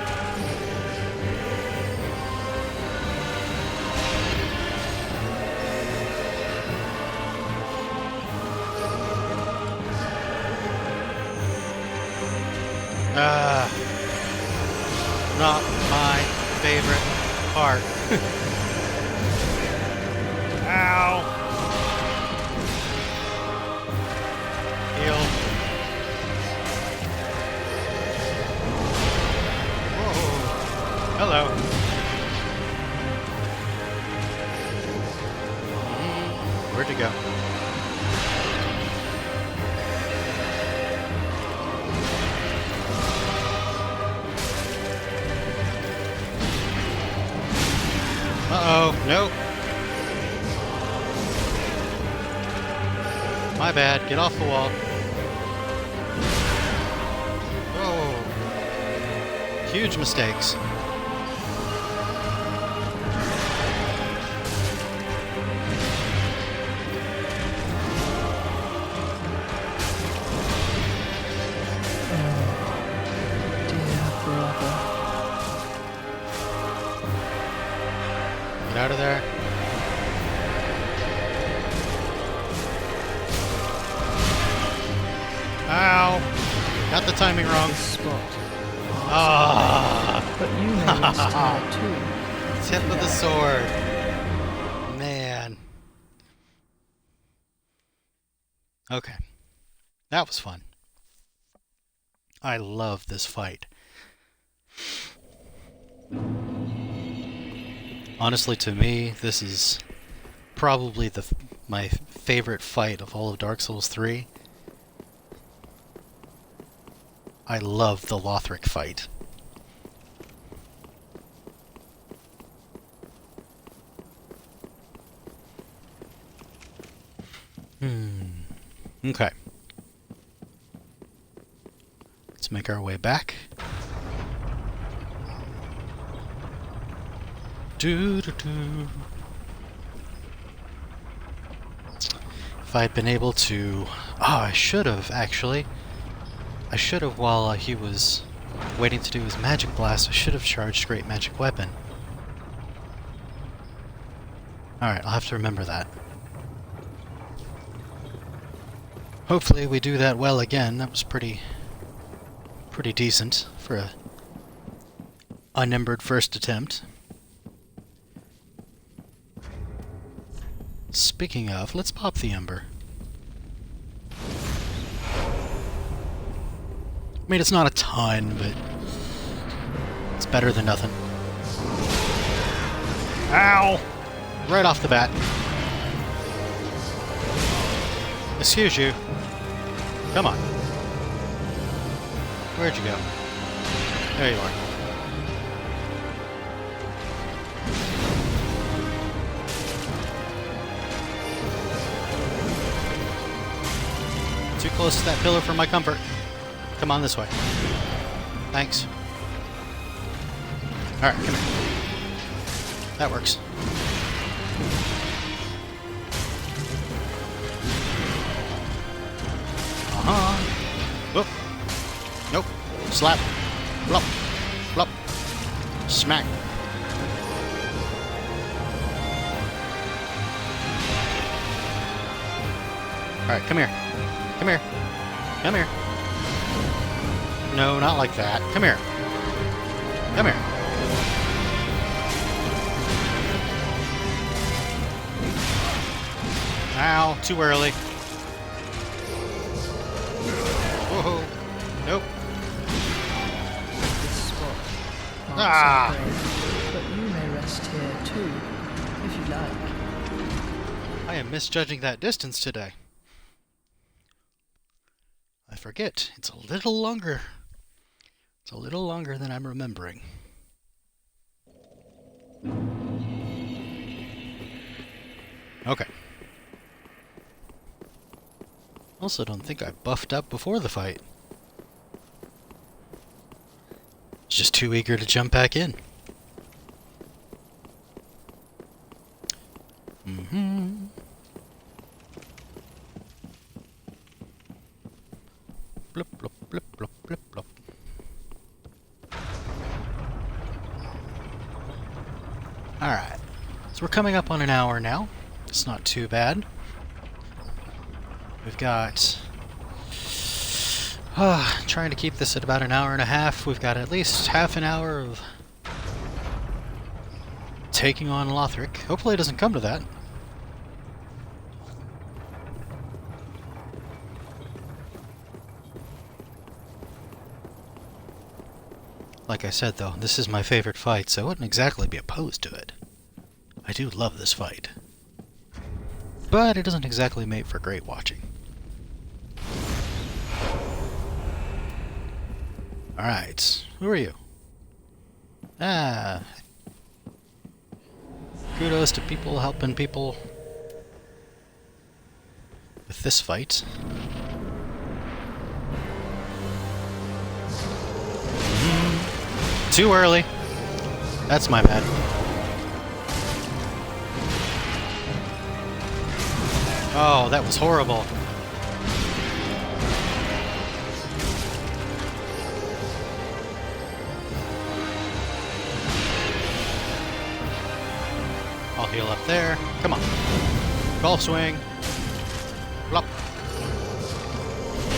S1: Not my favorite part. Ow! Heal. though. Where'd you go? Uh-oh, nope. My bad, get off the wall. Whoa. Huge mistakes. Get out of there. Ow! Got the timing wrong. Ah!
S4: But you may rest here too.
S1: Tip of the sword. Man. Okay. That was fun. I love this fight. Honestly, to me, this is probably my favorite fight of all of Dark Souls 3. I love the Lothric fight. Okay. Let's make our way back. Doo-doo-doo. If I'd been able to... Oh, I should have, actually. I should have, while he was waiting to do his magic blast, I should have charged Great Magic Weapon. Alright, I'll have to remember that. Hopefully we do that well again. That was pretty decent for a unnumbered first attempt. Speaking of, let's pop the ember. I mean, it's not a ton, but it's better than nothing. Ow! Right off the bat. Excuse you. Come on. Where'd you go? There you are. Too close to that pillar for my comfort. Come on this way. Thanks. Alright, come here. That works. Uh-huh. Whoop. Nope. Slap. Blop. Blop. Smack. Alright, come here. Come here. Come here. No, not like that. Come here. Come here. Ow, too early. Whoa. Nope.
S4: This spot marks
S1: Ah.
S4: our grave, but you may rest here too, if you like.
S1: I am misjudging that distance today. I forget. It's a little longer. It's a little longer than I'm remembering. Okay. Also, don't think I buffed up before the fight. Just too eager to jump back in. Mm-hmm. Blip, blop, blip, blop, blip, blop. Alright. So we're coming up on an hour now. It's not too bad. We've got... trying to keep this at about an hour and a half. We've got at least half an hour of taking on Lothric. Hopefully it doesn't come to that. Like I said, though, this is my favorite fight, so I wouldn't exactly be opposed to it. I do love this fight. But it doesn't exactly make for great watching. Alright, who are you? Ah. Kudos to people helping people with this fight. Too early. That's my bad. Oh, that was horrible. I'll heal up there. Come on. Golf swing. Flop.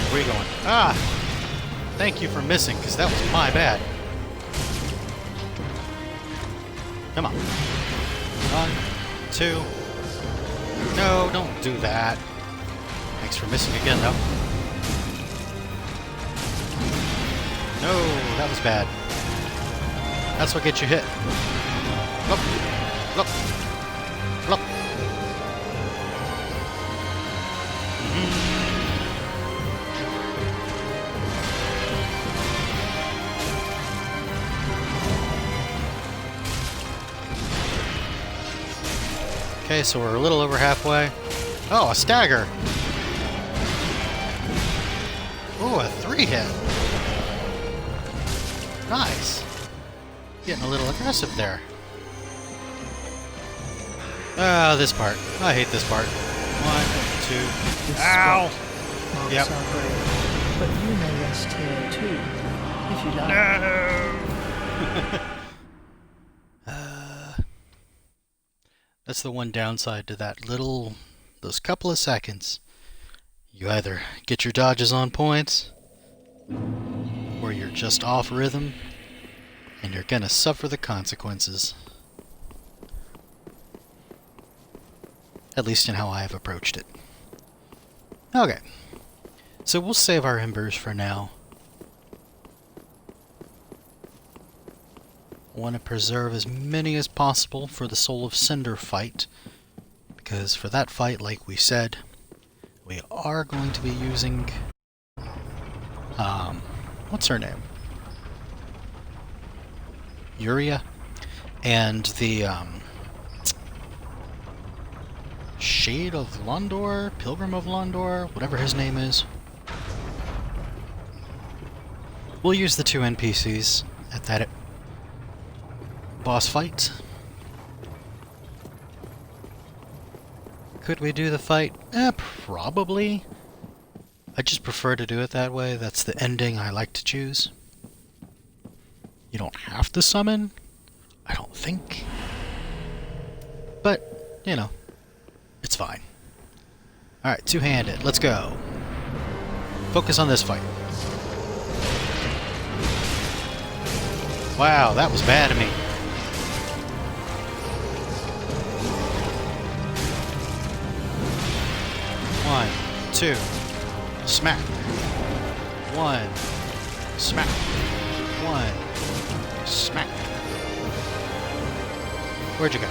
S1: Where are you going? Ah! Thank you for missing, because that was my bad. Come on. 1, 2. No, don't do that. Thanks for missing again, though. No, that was bad. That's what gets you hit. Flop. Flop. Flop. Okay, so we're a little over halfway. Oh, a stagger! Ooh, a 3-hit! Nice! Getting a little aggressive there. Ah, this part. I hate this part. 1, 2...
S4: This
S1: Ow!
S4: spot marks
S1: Yep.
S4: our grave, but you may rest here too, if you like.
S1: No! That's the one downside to those couple of seconds. You either get your dodges on points, or you're just off rhythm, and you're gonna suffer the consequences. At least in how I have approached it. Okay, so we'll save our embers for now. I want to preserve as many as possible for the Soul of Cinder fight, because for that fight, like we said, we are going to be using, what's her name? Yuria, and the, Shade of Londor, Pilgrim of Londor, whatever his name is. We'll use the 2 NPCs at that boss fight. Could we do the fight? Probably. I just prefer to do it that way. That's the ending I like to choose. You don't have to summon, I don't think. But, you know, it's fine. Alright, 2-handed. Let's go. Focus on this fight. Wow, that was bad of me. 1, 2, smack. 1, smack. 1, smack. Where'd you go?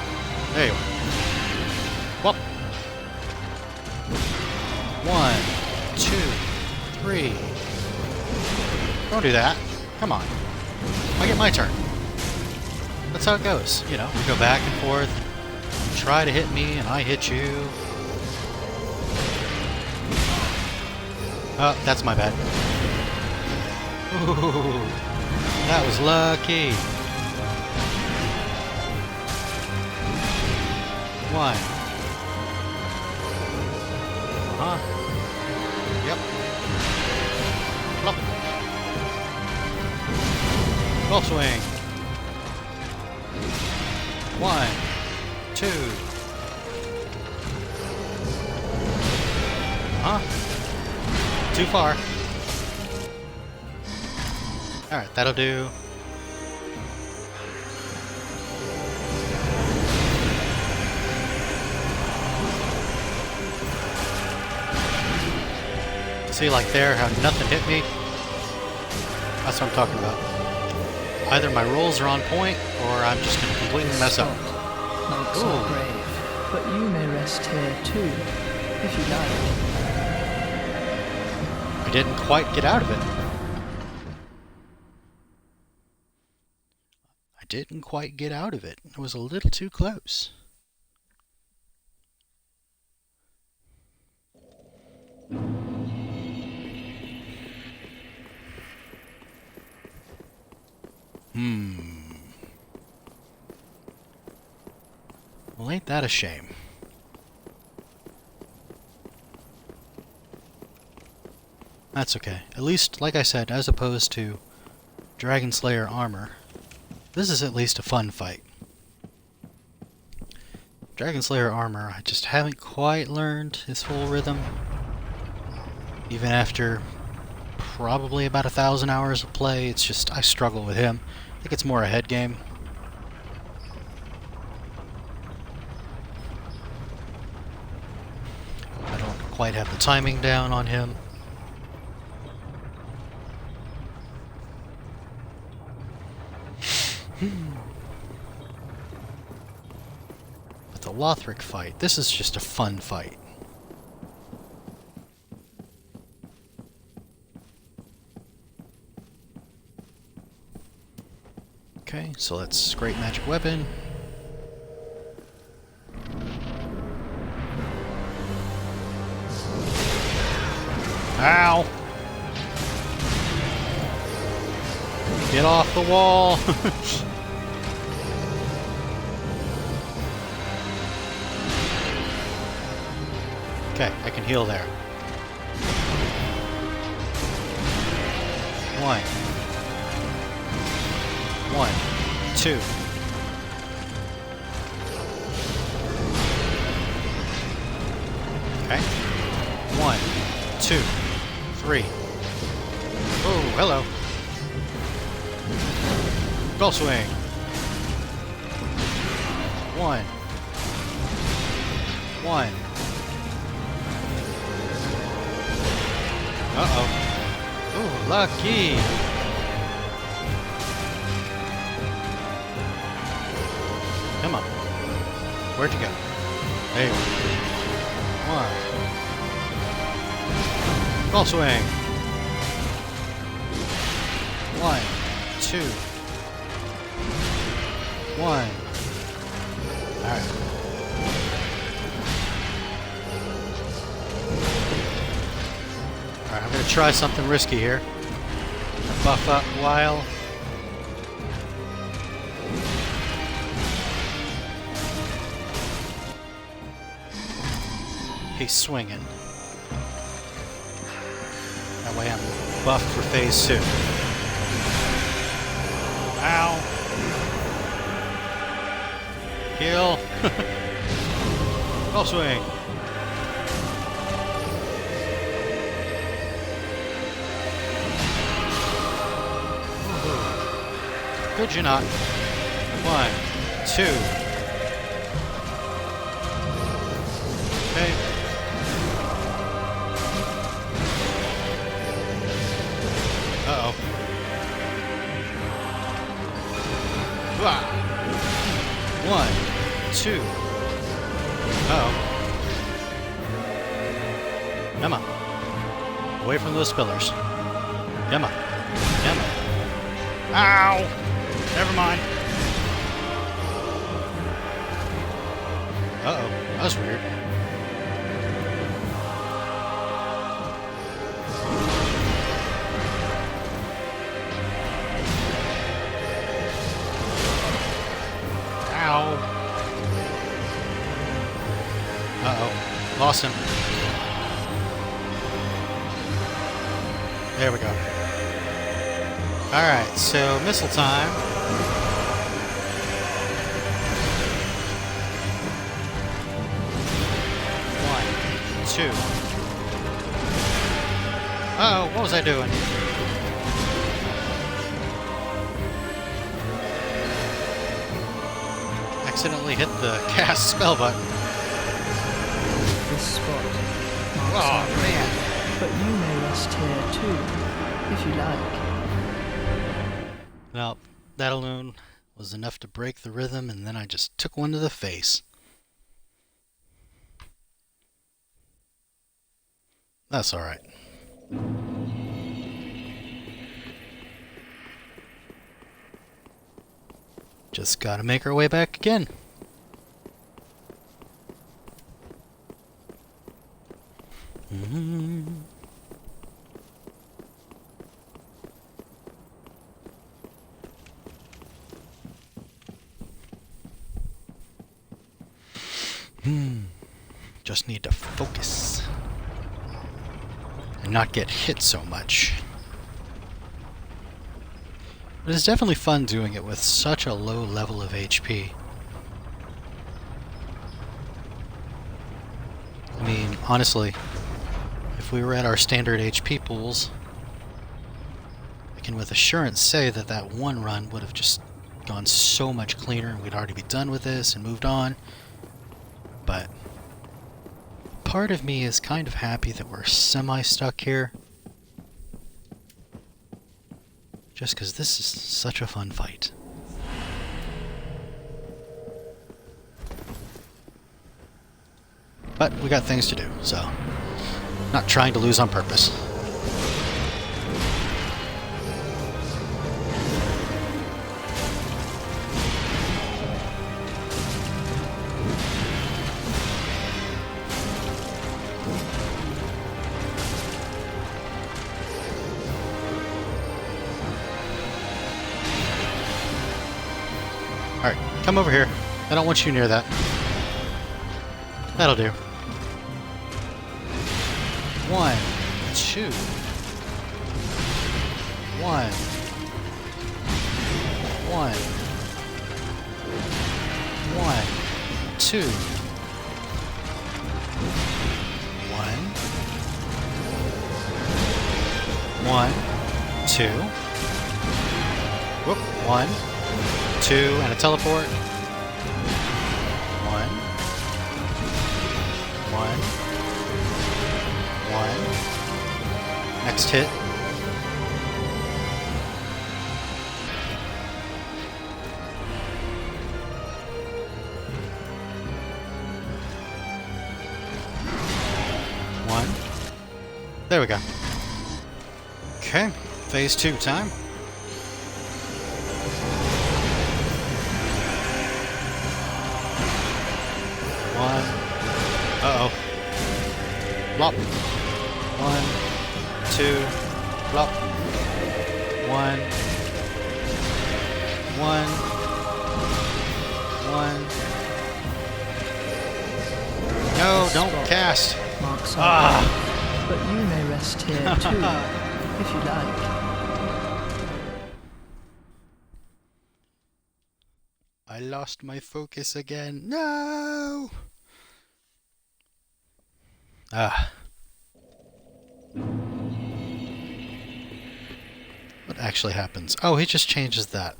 S1: There you are. Whoop. 1, 2, 3. Don't do that. Come on. I get my turn. That's how it goes. You know, we go back and forth. You try to hit me, and I hit you. Oh, that's my bad. Ooh, that was lucky. 1. Yep. Flop. Golf swing. 1, 2. Too far. Alright, that'll do. See, like there, how nothing hit me? That's what I'm talking about. Either my rolls are on point, or I'm just going to completely
S4: This
S1: mess up.
S4: spot marks
S1: Ooh.
S4: our grave, but you may rest here too, if you like.
S1: I didn't quite get out of it. I didn't quite get out of it. It was a little too close. Well, ain't that a shame? That's okay. At least, like I said, as opposed to Dragonslayer Armour, this is at least a fun fight. Dragonslayer Armour, I just haven't quite learned his full rhythm. Even after probably about 1,000 hours of play, it's just, I struggle with him. I think it's more a head game. I don't quite have the timing down on him. But the Lothric fight, this is just a fun fight. Okay, so let's great magic weapon. Ow! Get off the wall! Okay, I can heal there. One, 2. Okay. 1, 2, 3. Oh, hello. Go swing. 1. 1. Uh-oh. Oh, lucky. Come on. Where'd you go? There you are. 1. Ball swing. 1, 2. 1. Alright. Alright, I'm gonna try something risky here. Buff up while. He's swinging. That way I'm buffed for phase 2. Ow! Heal! Go swing! Could you not? 1, 2. Okay. Uh-oh. 1, 2. Uh-oh. Come on. Away from those pillars. Come on. Come on. Ow! Never mind. Uh-oh. That was weird. Ow. Uh-oh. Lost him. There we go. Alright, so missile time. 2. Uh-oh, what was I doing? Accidentally hit the cast spell button.
S4: This spot marks
S1: Oh,
S4: our grave,
S1: man.
S4: but you may rest here too, if you like.
S1: Well, That alone was enough to break the rhythm, and then I just took one to the face. That's alright. Just gotta make our way back again. Just need to focus and not get hit so much. But it's definitely fun doing it with such a low level of HP. I mean, honestly, if we were at our standard HP pools, I can with assurance say that that one run would have just gone so much cleaner and we'd already be done with this and moved on. But part of me is kind of happy that we're semi-stuck here. Just because this is such a fun fight. But we got things to do, so not trying to lose on purpose. Alright, come over here. I don't want you near that. That'll do. 1, 2. 1. 1. 1. 2. 1. 1. 2. Whoop. 1. 2 and a teleport. 1. 1. 1. Next hit. 1. There we go. Okay, phase 2 time. Uh-oh. Flop. 1, 2, flop. 1. 1. 1. No, don't cast.
S4: Marks on.
S1: Ah!
S4: But you may rest here too, if you like.
S1: I lost my focus again. No! Ah. What actually happens? Oh, he just changes that.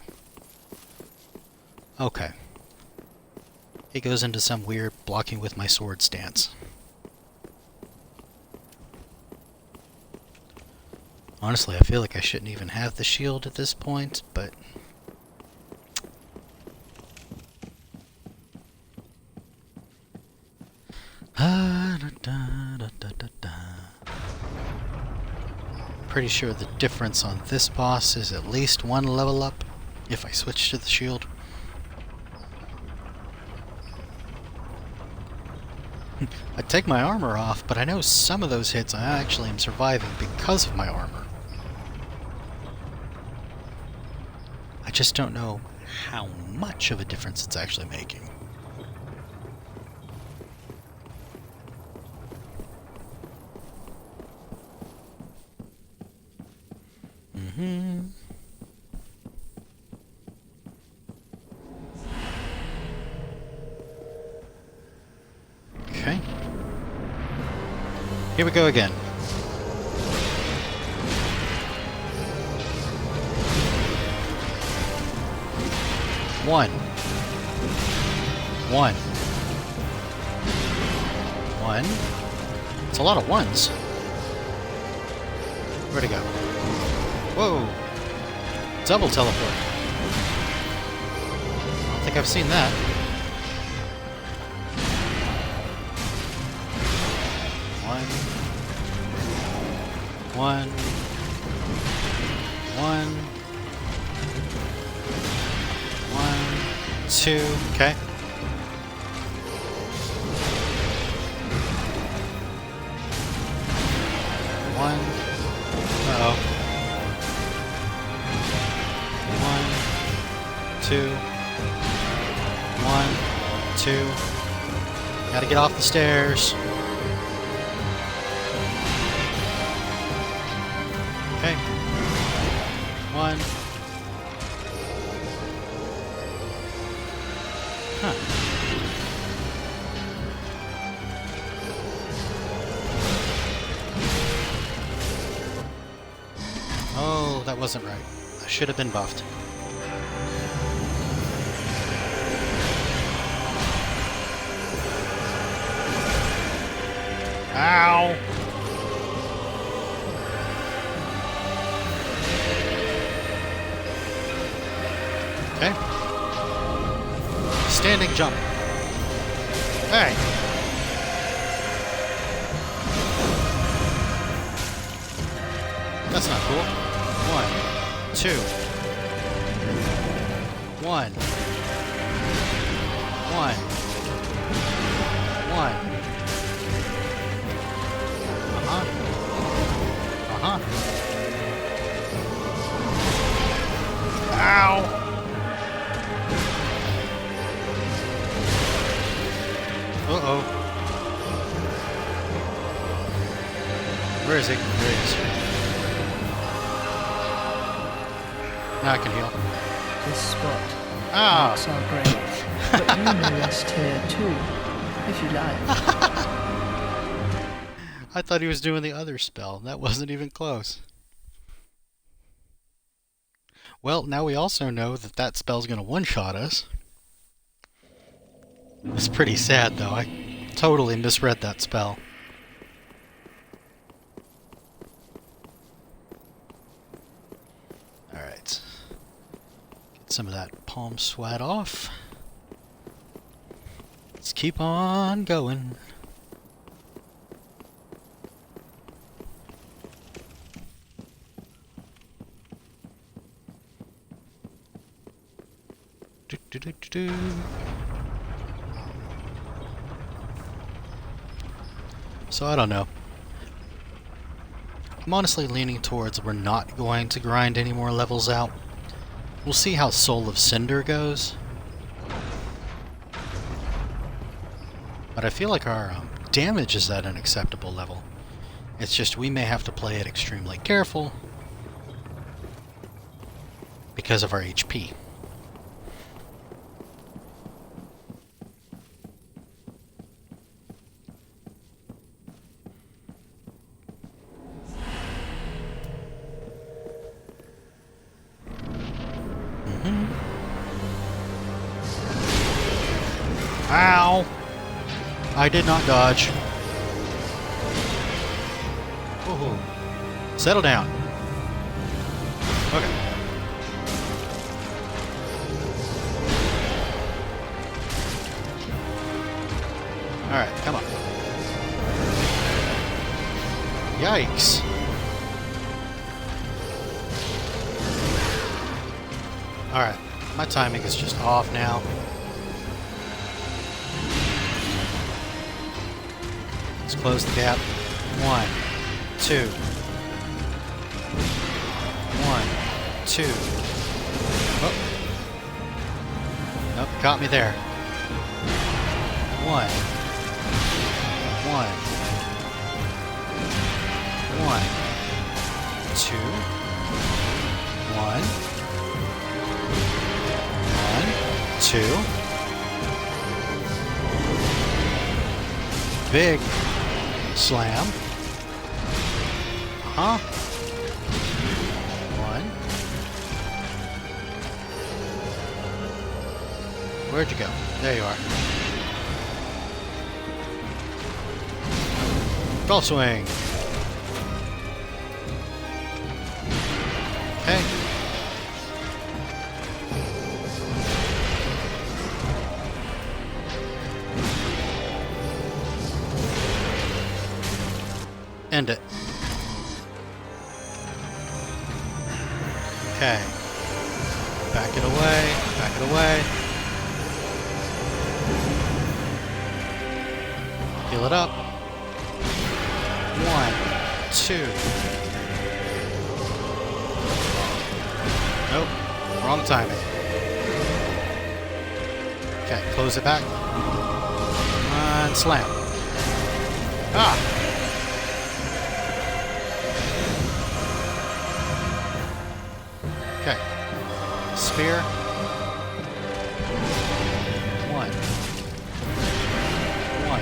S1: Okay. He goes into some weird blocking with my sword stance. Honestly, I feel like I shouldn't even have the shield at this point, but... Pretty sure the difference on this boss is at least 1 level up if I switch to the shield. I take my armor off, but I know some of those hits I actually am surviving because of my armor. I just don't know how much of a difference it's actually making. Okay. Here we go again. One. It's a lot of ones. Where'd it go? Whoa! Double teleport. I don't think I've seen that. One. 2. Okay. One. Uh-oh. 1, 2. 1, 2. Gotta get off the stairs. Okay. 1. Huh. Oh, that wasn't right. I should have been buffed. Ow! Okay. Standing jump. Hey! That's not cool. 1, 2. 1. 1. 1. Uh-huh. Ow! Uh-oh. Where is he? There he is. Now I can heal.
S4: This spot
S1: Ah!
S4: marks our grave, but you may rest here too, if you like.
S1: I thought he was doing the other spell. That wasn't even close. Well, now we also know that that spell's going to one-shot us. It's pretty sad, though. I totally misread that spell. Alright. Get some of that palm sweat off. Let's keep on going. Do. So I don't know. I'm honestly leaning towards we're not going to grind any more levels out. We'll see how Soul of Cinder goes. But I feel like our damage is at an acceptable level. It's just we may have to play it extremely careful because of our HP. Ow! I did not dodge. Woohoo. Settle down. Okay. Alright, come on. Yikes. Alright, my timing is just off now. Let's close the gap. 1, 2. 1, 2. Oh. Nope, caught me there. 1. 1. 1. 2. 1. 1, 2. Big slam. Uh-huh. 1. Where'd you go? There you are. Golf swing. Okay. Okay. Back it away. Back it away. Heal it up. 1, 2. Nope. Wrong timing. Okay, close it back. And slam. Ah! Okay. Spear. 1. 1.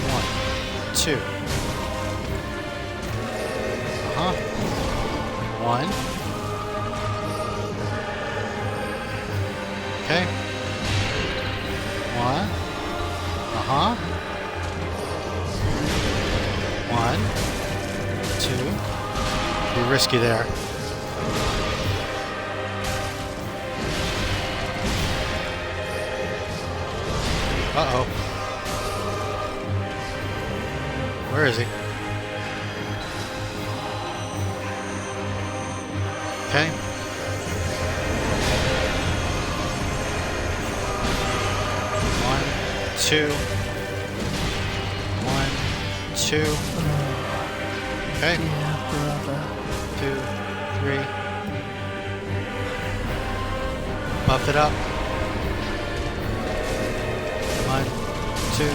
S1: 1. 2. Uh-huh. 1. Okay. 1. Uh-huh. 1. 2. Be risky there. Uh-oh. Where is he? Okay. 1, 2. 1, 2. Okay.
S4: Dear brother.
S1: 2, 3. Buff it up. 1, 2,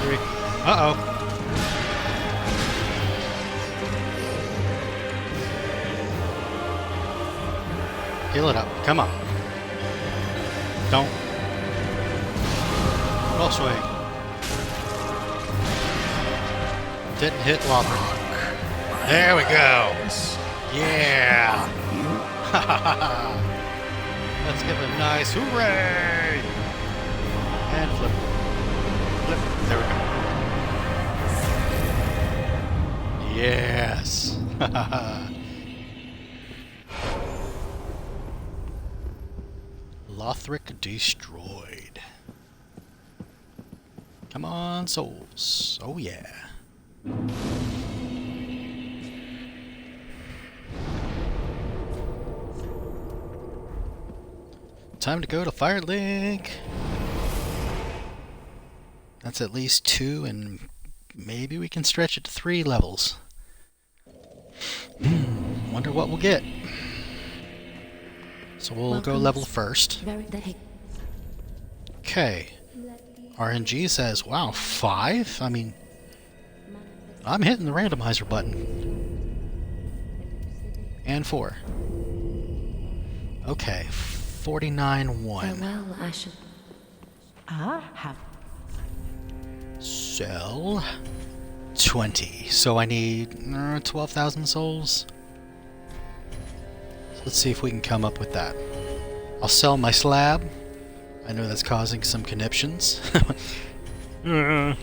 S1: 3. Uh-oh. Heal it up. Come on. Don't. Roll swing. Didn't hit Lothric. There we go. Yeah. Let's give a nice hooray. And flip. Flip. There we go. Yes. Lothric destroyed. Come on, souls. Oh yeah. Time to go to Firelink. That's at least 2, and maybe we can stretch it to 3 levels. Wonder what we'll get. So we'll go level first. Okay. RNG says, wow, 5? I mean, I'm hitting the randomizer button. And 4. Okay, 49-1.
S2: Farewell, Ashen.
S4: I have.
S1: Sell 20. So I need 12,000 souls. Let's see if we can come up with that. I'll sell my slab. I know that's causing some conniptions. Okay.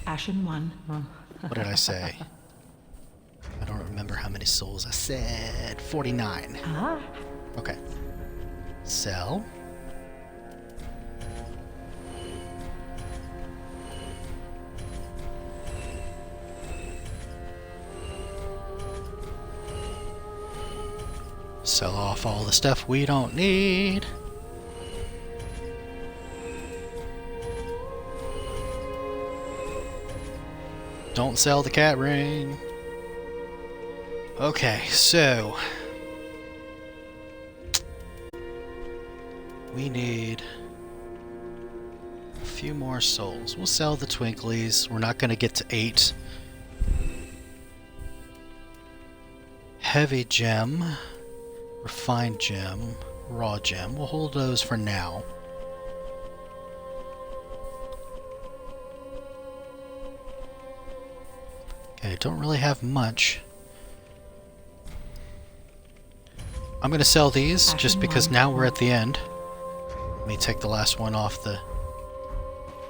S2: Ashen One.
S1: What did I say? I don't remember how many souls I said. 49.
S4: Ah,
S1: Okay. Sell. Sell off all the stuff we don't need. Don't sell the cat ring. Okay, so we need a few more souls. We'll sell the twinklies. We're not going to get to 8. Heavy gem, refined gem, raw gem. We'll hold those for now. Okay, don't really have much. I'm going to sell these just because now we're at the end. Let me take the last one off the...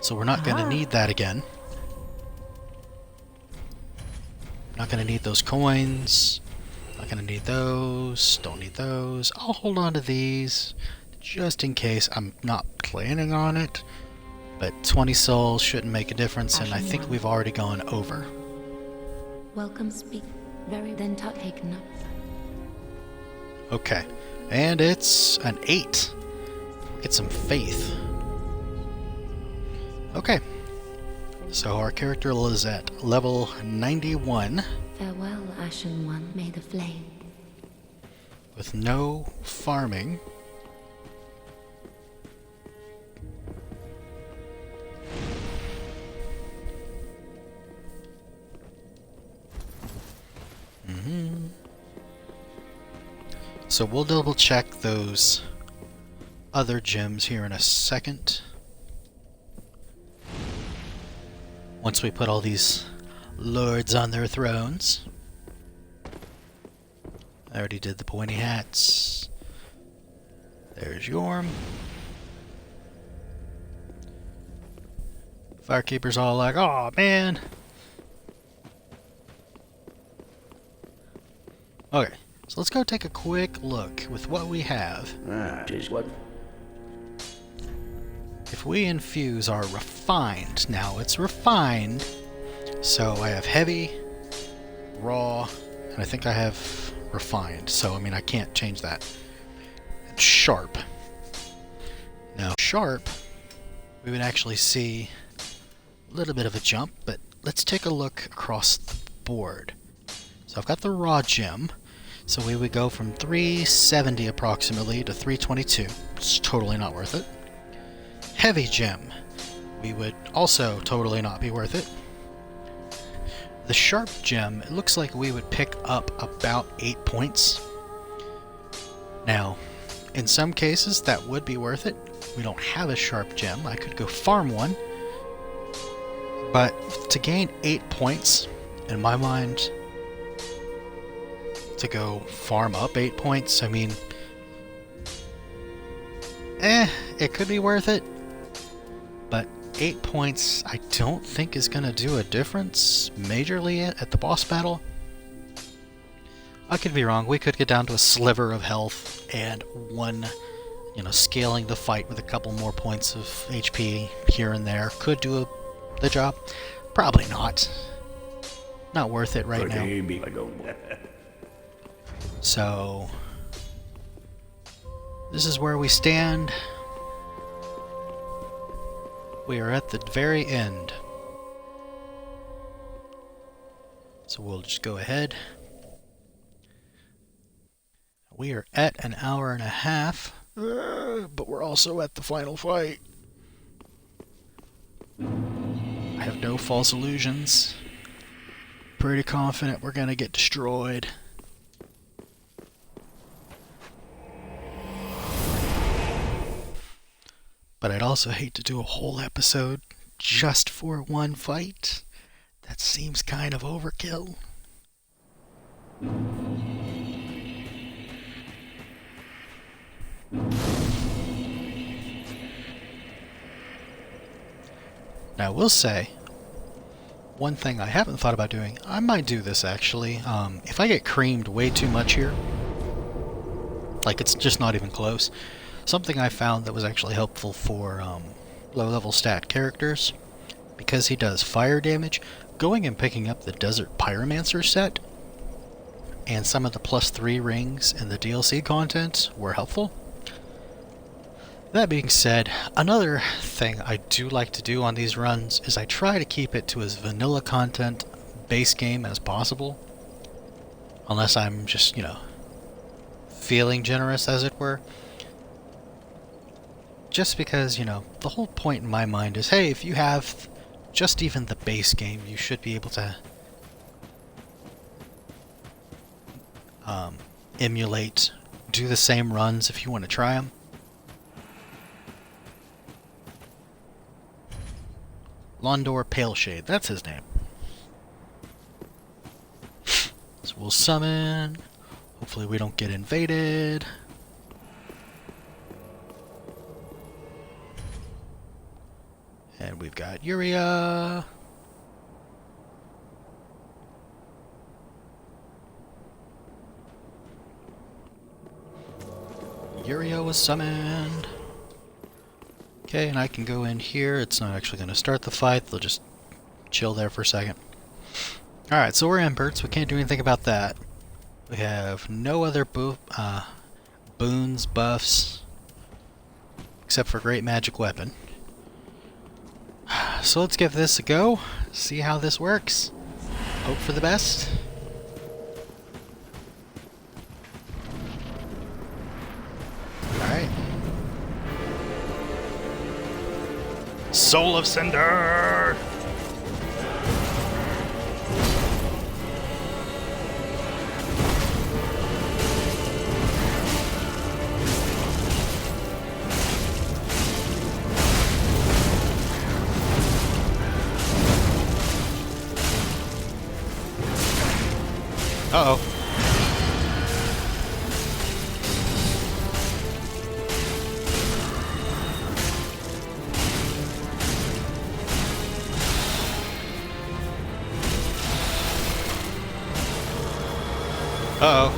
S1: So we're not going to need that again. Not going to need those coins. Not going to need those. Don't need those. I'll hold on to these just in case. I'm not planning on it, but 20 souls shouldn't make a difference, and I
S2: Ashen
S1: think
S2: One.
S1: we've already gone over.
S2: Welcome speak. Very then take note.
S1: Okay, and it's an 8. Get some faith. Okay, so our character is at level 91
S2: Farewell, Ashen One. May the flame.
S1: with no farming. So we'll double check those other gems here in a second. Once we put all these lords on their thrones. I already did the pointy hats. There's Yorm. Firekeeper's all like, "Oh man." Okay, so let's go take a quick look with what we have.
S3: Tis what?
S1: If we infuse our refined, now it's refined, so I have heavy, raw, and I think I have refined, so I mean I can't change that. And sharp. Now sharp, we would actually see a little bit of a jump, but let's take a look across the board. So I've got the raw gem, so we would go from 370 approximately to 322. It's totally not worth it. Heavy gem, we would also totally not be worth it. The sharp gem, it looks like we would pick up about 8 points. Now, in some cases that would be worth it. We don't have a sharp gem. I could go farm one, but to gain 8 points, in my mind, to go farm up 8 points, I mean, it could be worth it. But 8 points, I don't think is going to do a difference majorly at the boss battle. I could be wrong. We could get down to a sliver of health and one, scaling the fight with a couple more points of HP here and there could do the job. Probably not. Not worth it right now. So, this is where we stand. We are at the very end. So we'll just go ahead. We are at an hour and a half, but we're also at the final fight. I have no false illusions. Pretty confident we're gonna get destroyed. But I'd also hate to do a whole episode just for one fight. That seems kind of overkill. Now I will say, one thing I haven't thought about doing, I might do this actually, if I get creamed way too much here, like it's just not even close, something I found that was actually helpful for low-level stat characters, because he does fire damage, going and picking up the Desert Pyromancer set and some of the +3 rings in the DLC content were helpful. That being said, another thing I do like to do on these runs is I try to keep it to as vanilla content base game as possible, unless I'm just, feeling generous, as it were. Just because, the whole point in my mind is, hey, if you have just even the base game, you should be able to emulate, do the same runs if you want to try them. Londor Paleshade, that's his name. So we'll summon. Hopefully we don't get invaded. And we've got Yuria. Uriel was summoned. Okay, and I can go in here. It's not actually going to start the fight. They'll just chill there for a second. Alright, so we're embers. We can't do anything about that. We have no other boons, buffs, except for Great Magic Weapon. So let's give this a go. See how this works. Hope for the best. Alright. Soul of Cinder! Uh-oh. Uh-oh.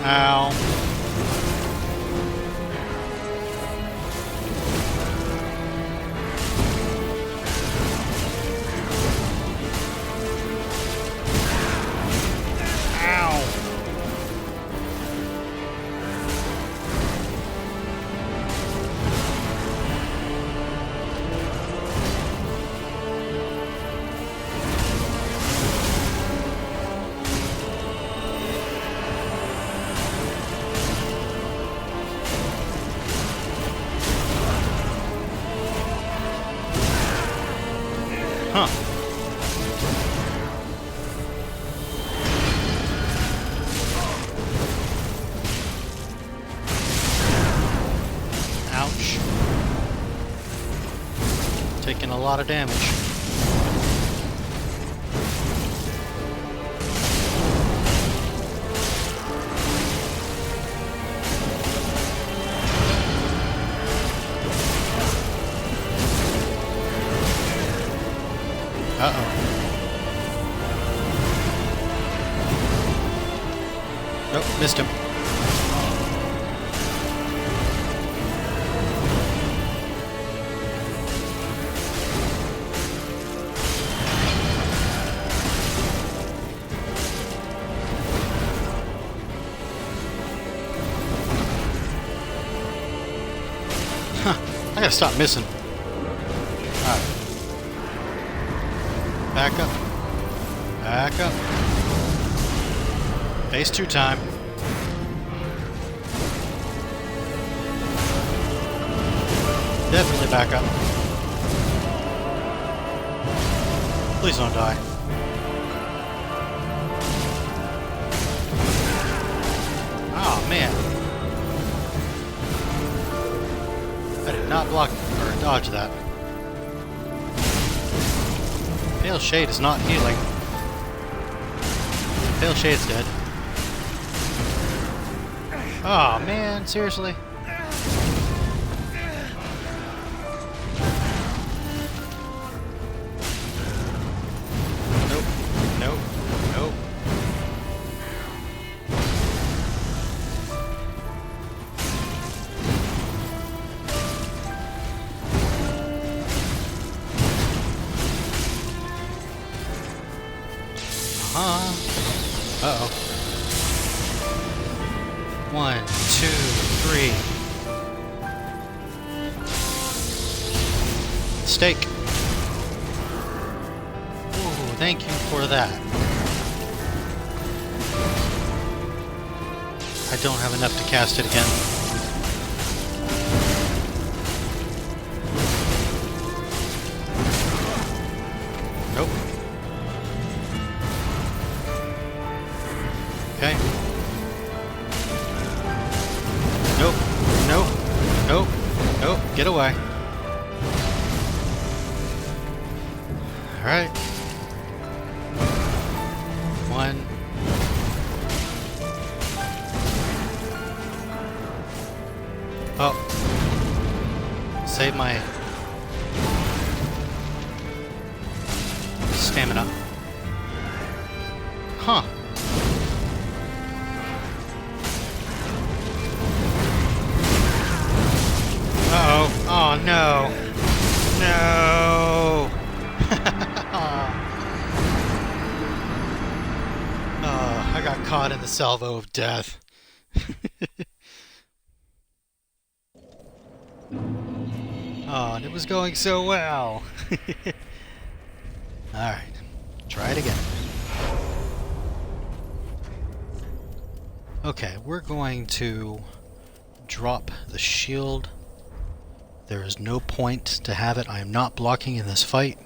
S1: Ow. Huh. Ouch. Taking a lot of damage. Uh-oh. Nope, missed him. Huh, I gotta stop missing. Alright. Back up. Back up. Phase 2 time. Definitely back up. Please don't die. Oh man. I did not block or dodge that. Pale Shade is not healing. Pale Shade's dead. Oh man, seriously? Nope. Nope. Nope. Uh-oh. 1, 2, 3. Steak. Ooh, thank you for that. I don't have enough to cast it again. Nope. Okay. Nope. Nope. Nope. Nope. Get away. Alright. 1. Oh. Save my stamina. Huh. Uh-oh. Oh, no. No! Oh, I got caught in the salvo of death. Oh, and it was going so well. Alright, try it again. Okay, we're going to drop the shield. There is no point to have it. I am not blocking in this fight.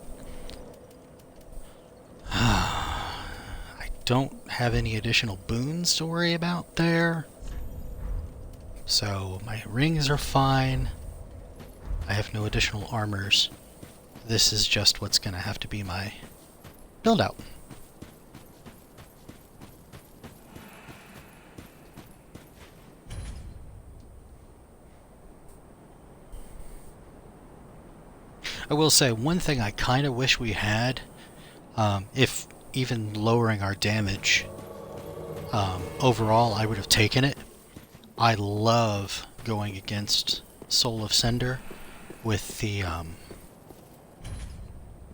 S1: I don't have any additional boons to worry about there. So my rings are fine. I have no additional armors. This is just what's going to have to be my build out. I will say one thing I kind of wish we had, if even lowering our damage overall, I would have taken it. I love going against Soul of Cinder with the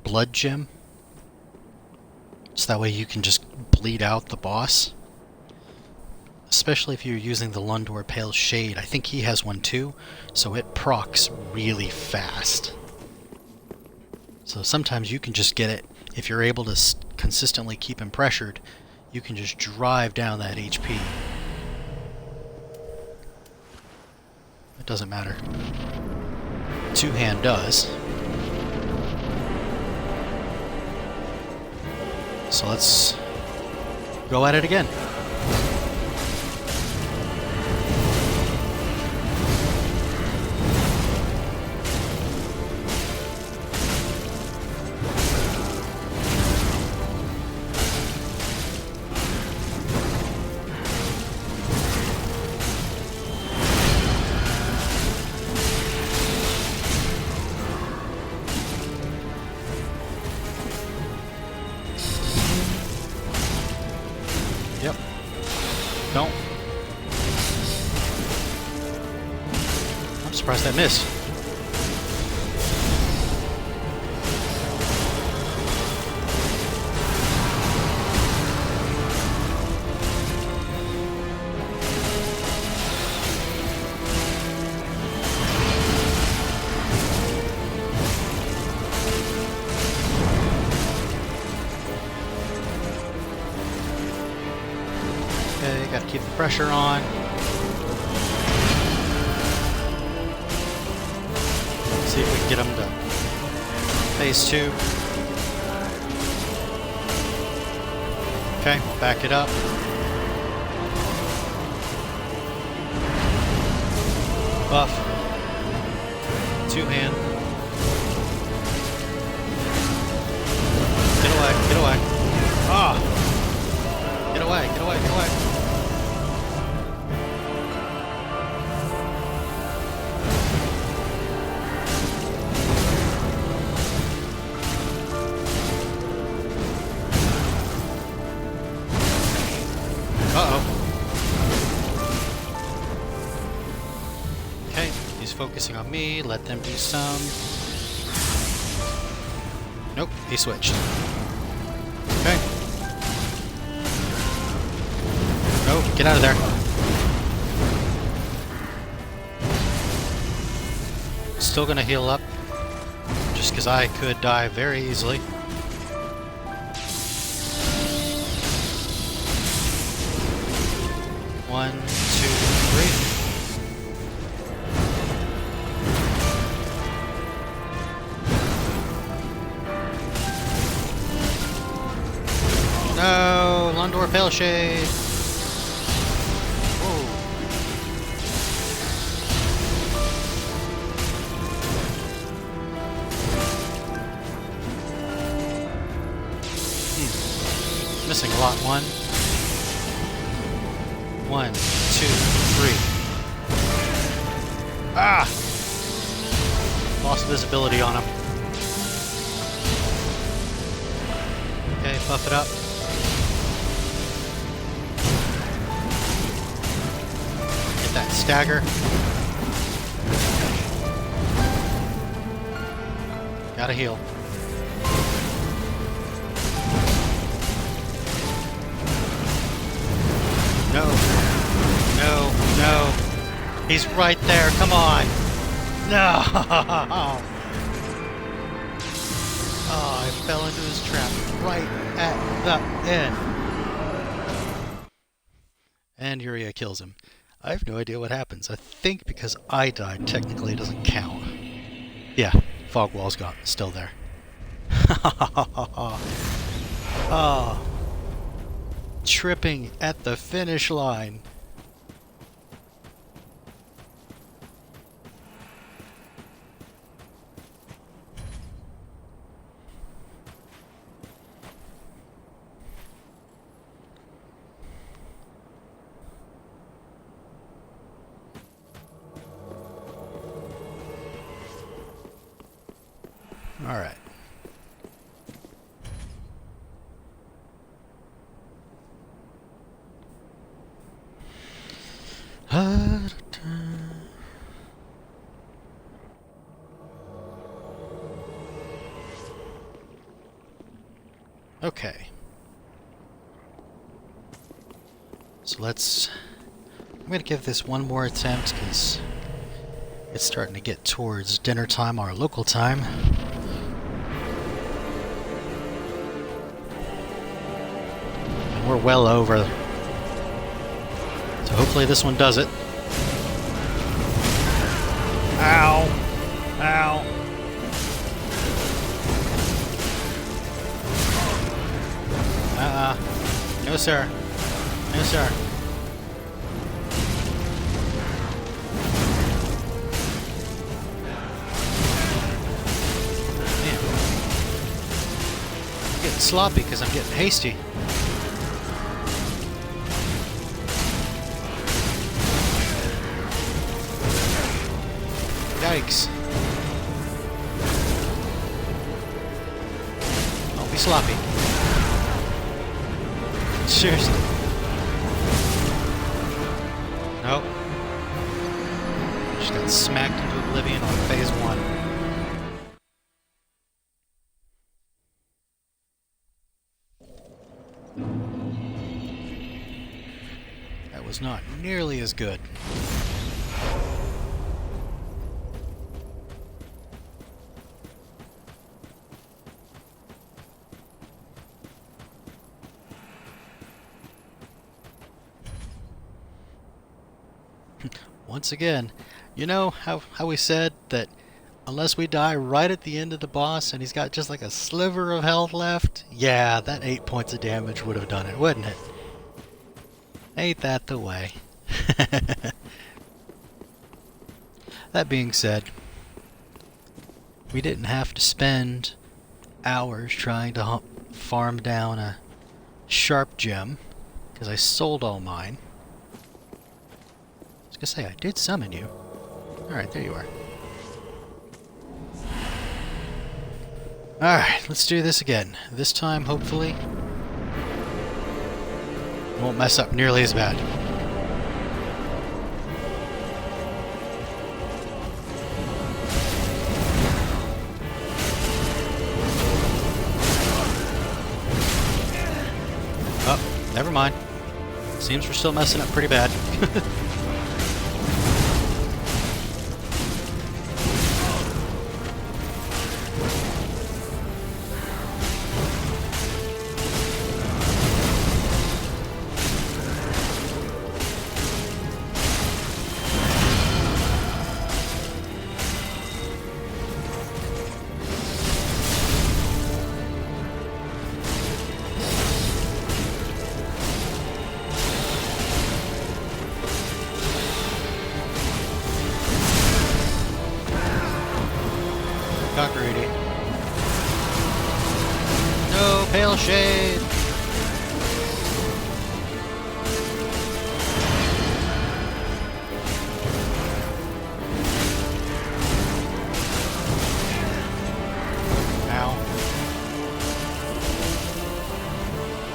S1: blood gem, so that way you can just bleed out the boss. Especially if you're using the Lundor Pale Shade. I think he has one too, so it procs really fast. So sometimes you can just get it, if you're able to consistently keep him pressured, you can just drive down that HP. It doesn't matter. Two-hand does. So let's go at it again. Yep. Don't. I'm surprised that missed. Okay, gotta keep the pressure on. See if we can get them to phase 2. Okay, back it up. Buff. Two-hand. Get away, get away. Ah! Get away, get away, get away. Uh-oh. Okay, he's focusing on me. Let them do some. Nope, he switched. Okay. No, get out of there. Still gonna heal up, just because I could die very easily. One, two, three. No, Lundor Pale Shade. Whoa. Missing a lot. One, two, three. Ah! Lost visibility on him. Buff it up. Get that stagger. Gotta heal. No. No. No. He's right there. Come on. No. Oh, I fell into his trap right at the end. And Yuria kills him. I have no idea what happens. I think because I died, technically it doesn't count. Yeah, fog wall's gone. Still there. Oh. Tripping at the finish line. All right. Okay. So I'm going to give this one more attempt because it's starting to get towards dinner time, our local time. And we're well over. So hopefully this one does it. Ow! Ow! No sir. No sir. Man. I'm getting sloppy because I'm getting hasty. Yikes. Don't be sloppy. Seriously. Nope. Just got smacked into oblivion on phase 1. That was not nearly as good. Once again, you know how we said that unless we die right at the end of the boss and he's got just like a sliver of health left? Yeah, that 8 points of damage would have done it, wouldn't it? Ain't that the way? That being said, we didn't have to spend hours trying to farm down a sharp gem, because I sold all mine. I was gonna say, I did summon you. Alright, there you are. Alright, let's do this again. This time, hopefully, it won't mess up nearly as bad. Oh, never mind. Seems we're still messing up pretty bad. Cockroady. No, pale shade! Ow.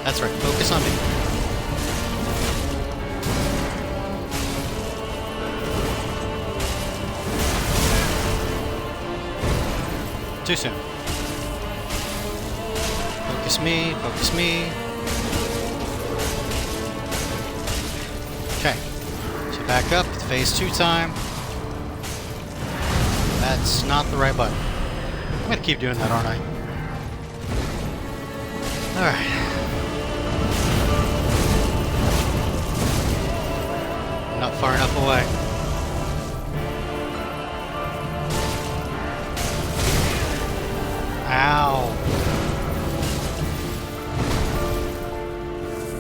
S1: That's right, focus on me. Too soon. Focus me, focus me. Okay. So back up, it's phase 2 time. That's not the right button. I'm gonna keep doing that, aren't I? Alright. Not far enough away. Ow.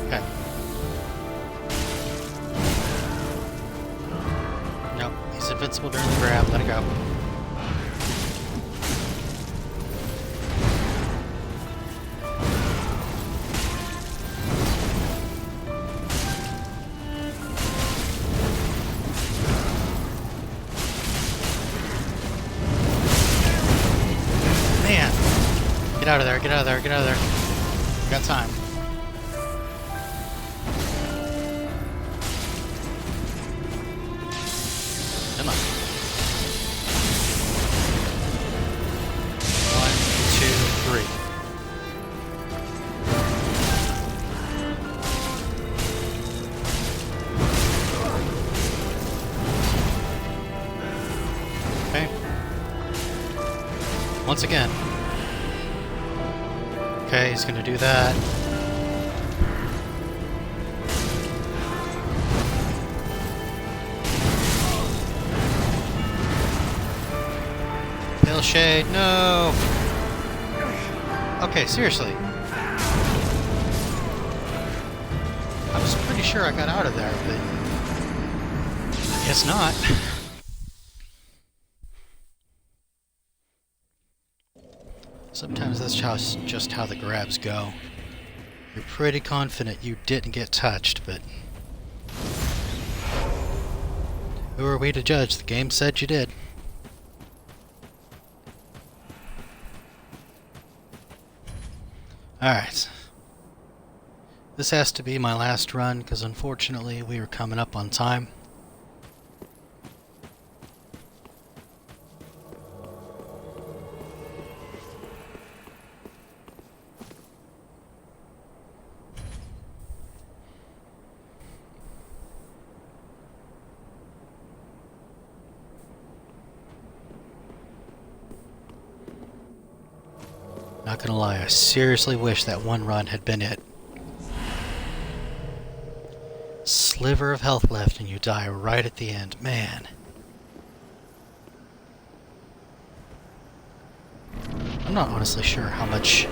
S1: Okay. Nope, he's invincible during the grab. Let it go. Man! Get out of there, get out of there, get out of there. We got time. Come on. 1, 2, 3. Okay. Once again. Okay, he's gonna do that. Pale Shade, no! Okay, seriously. I was pretty sure I got out of there, but I guess not. Sometimes that's just how the grabs go. You're pretty confident you didn't get touched, but who are we to judge? The game said you did. Alright. This has to be my last run, because unfortunately we are coming up on time. Not gonna lie, I seriously wish that one run had been it. Sliver of health left and you die right at the end. Man. I'm not honestly sure how much,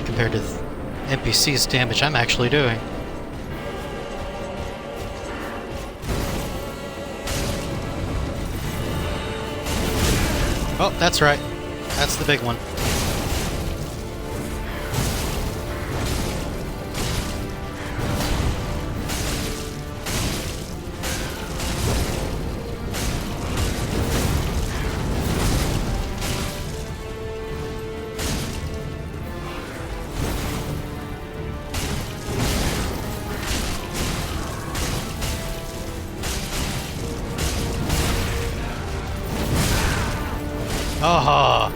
S1: compared to the NPC's damage, I'm actually doing. Oh, that's right. That's the big one. Aha!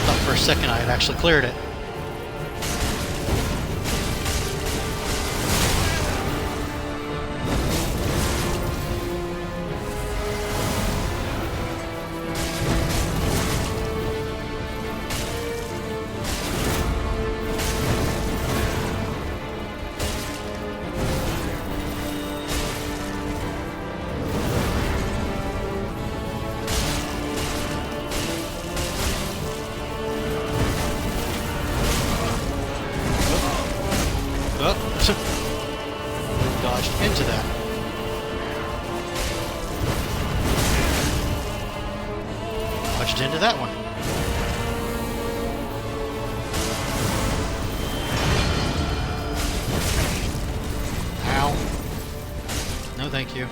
S1: Thought for a second I had actually cleared it. Dodged into that. Dodged into that one. Ow. No, thank you.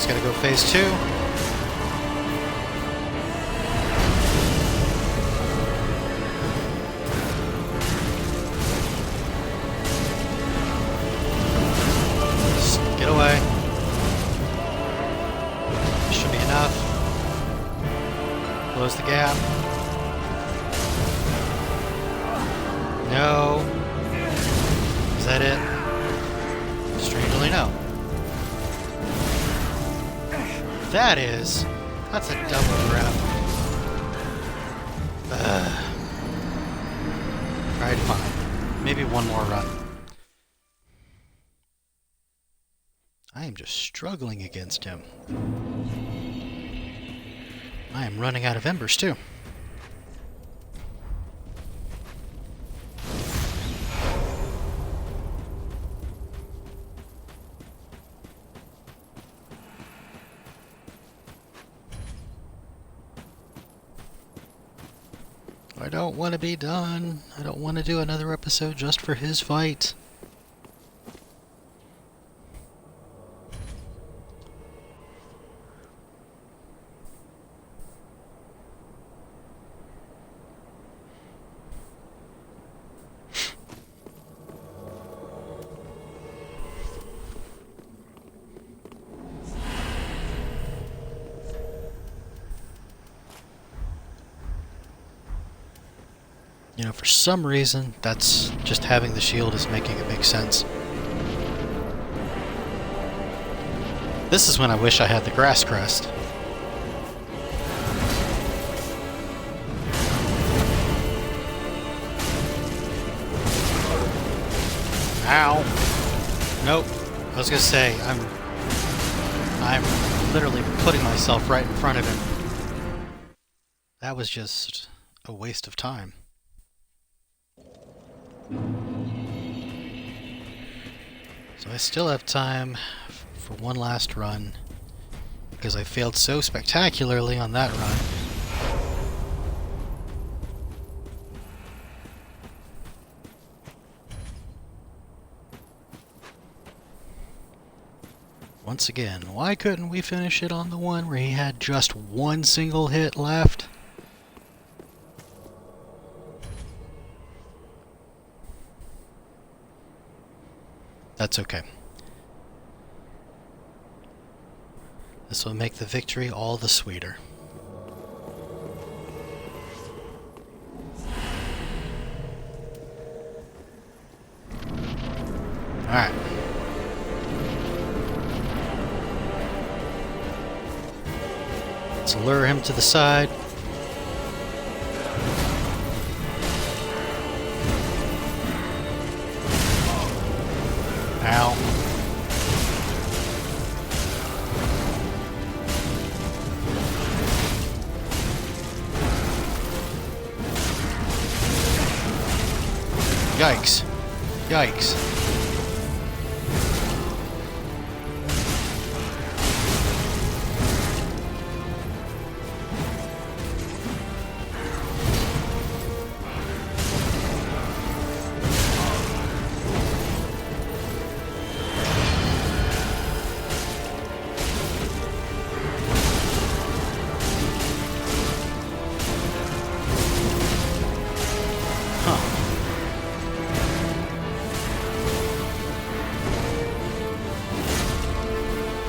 S1: Just gotta go phase 2. Just get away. Should be enough. Close the gap. No. Is that it? Strangely, no. That's a double grab. Alright, fine. Maybe one more run. I am just struggling against him. I am running out of embers, too. I don't want to be done. I don't want to do another episode just for his fight. You know, for some reason, that's just having the shield is making it make sense. This is when I wish I had the grass crest. Ow! Nope. I was gonna say, I'm literally putting myself right in front of him. That was just a waste of time. So I still have time for one last run, because I failed so spectacularly on that run. Once again, why couldn't we finish it on the one where he had just one single hit left? That's okay. This will make the victory all the sweeter. Alright. Let's lure him to the side. Ow. Yikes. Yikes.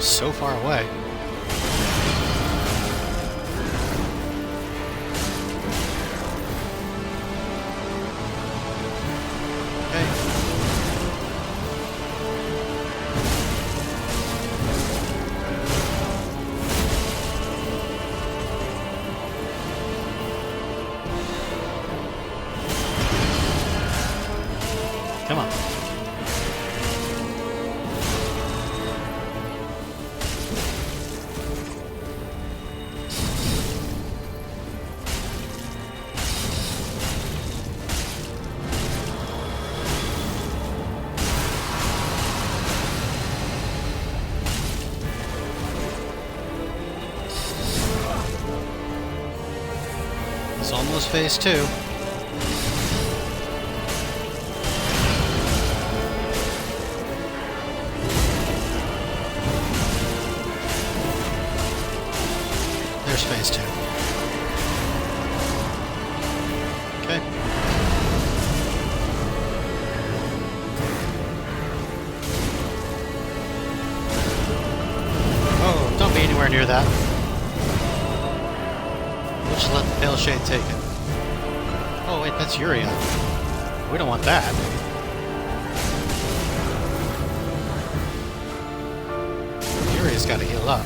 S1: So far away. Okay. Come on. It's almost phase 2. near that. We'll just let the Pale Shade take it. Oh wait, that's Yuria. We don't want that. Yuria's got to heal up.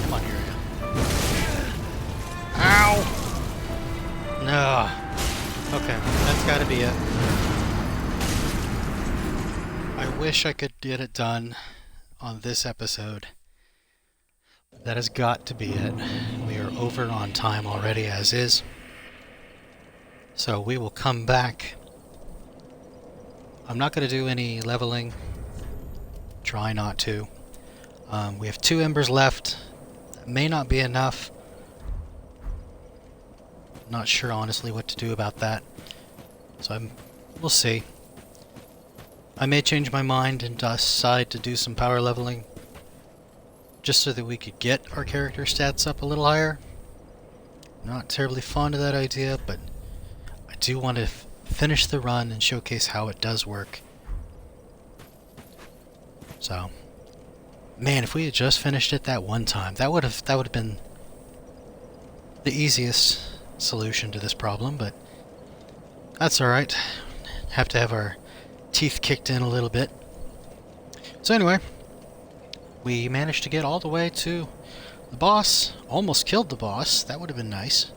S1: Come on, Yuria. Ow! No. Okay, that's got to be it. I wish I could get it done on this episode. That has got to be it. We are over on time already as is. So we will come back. I'm not going to do any leveling. Try not to. We have 2 embers left. That may not be enough. Not sure honestly what to do about that. So we'll see. I may change my mind and decide to do some power leveling, just so that we could get our character stats up a little higher. Not terribly fond of that idea, but I do want to finish the run and showcase how it does work. So, man, if we had just finished it that one time, that would have been the easiest solution to this problem, but that's alright. Have to have our teeth kicked in a little bit. So anyway, we managed to get all the way to the boss. Almost killed the boss. That would have been nice.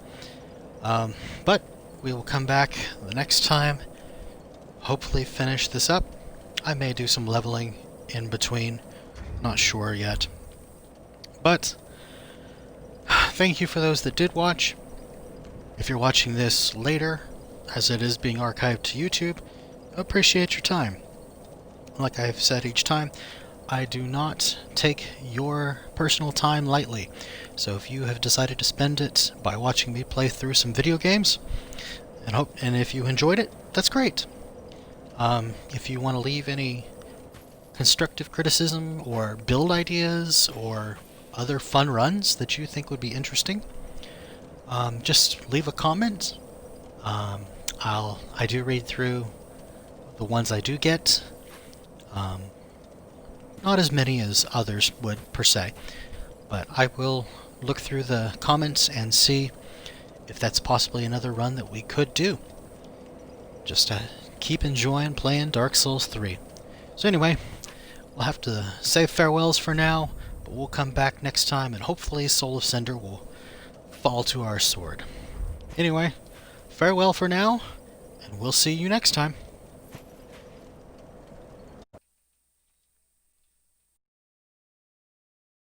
S1: But we will come back the next time. Hopefully finish this up. I may do some leveling in between. Not sure yet. But thank you for those that did watch. If you're watching this later, as it is being archived to YouTube, I appreciate your time. Like I've said each time, I do not take your personal time lightly. So if you have decided to spend it by watching me play through some video games, and if you enjoyed it, that's great. If you want to leave any constructive criticism or build ideas or other fun runs that you think would be interesting, just leave a comment. I do read through the ones I do get. Not as many as others would per se, but I will look through the comments and see if that's possibly another run that we could do. Just to keep enjoying playing Dark Souls 3. So anyway, we'll have to say farewells for now, but we'll come back next time and hopefully Soul of Cinder will fall to our sword. Anyway, farewell for now, and we'll see you next time.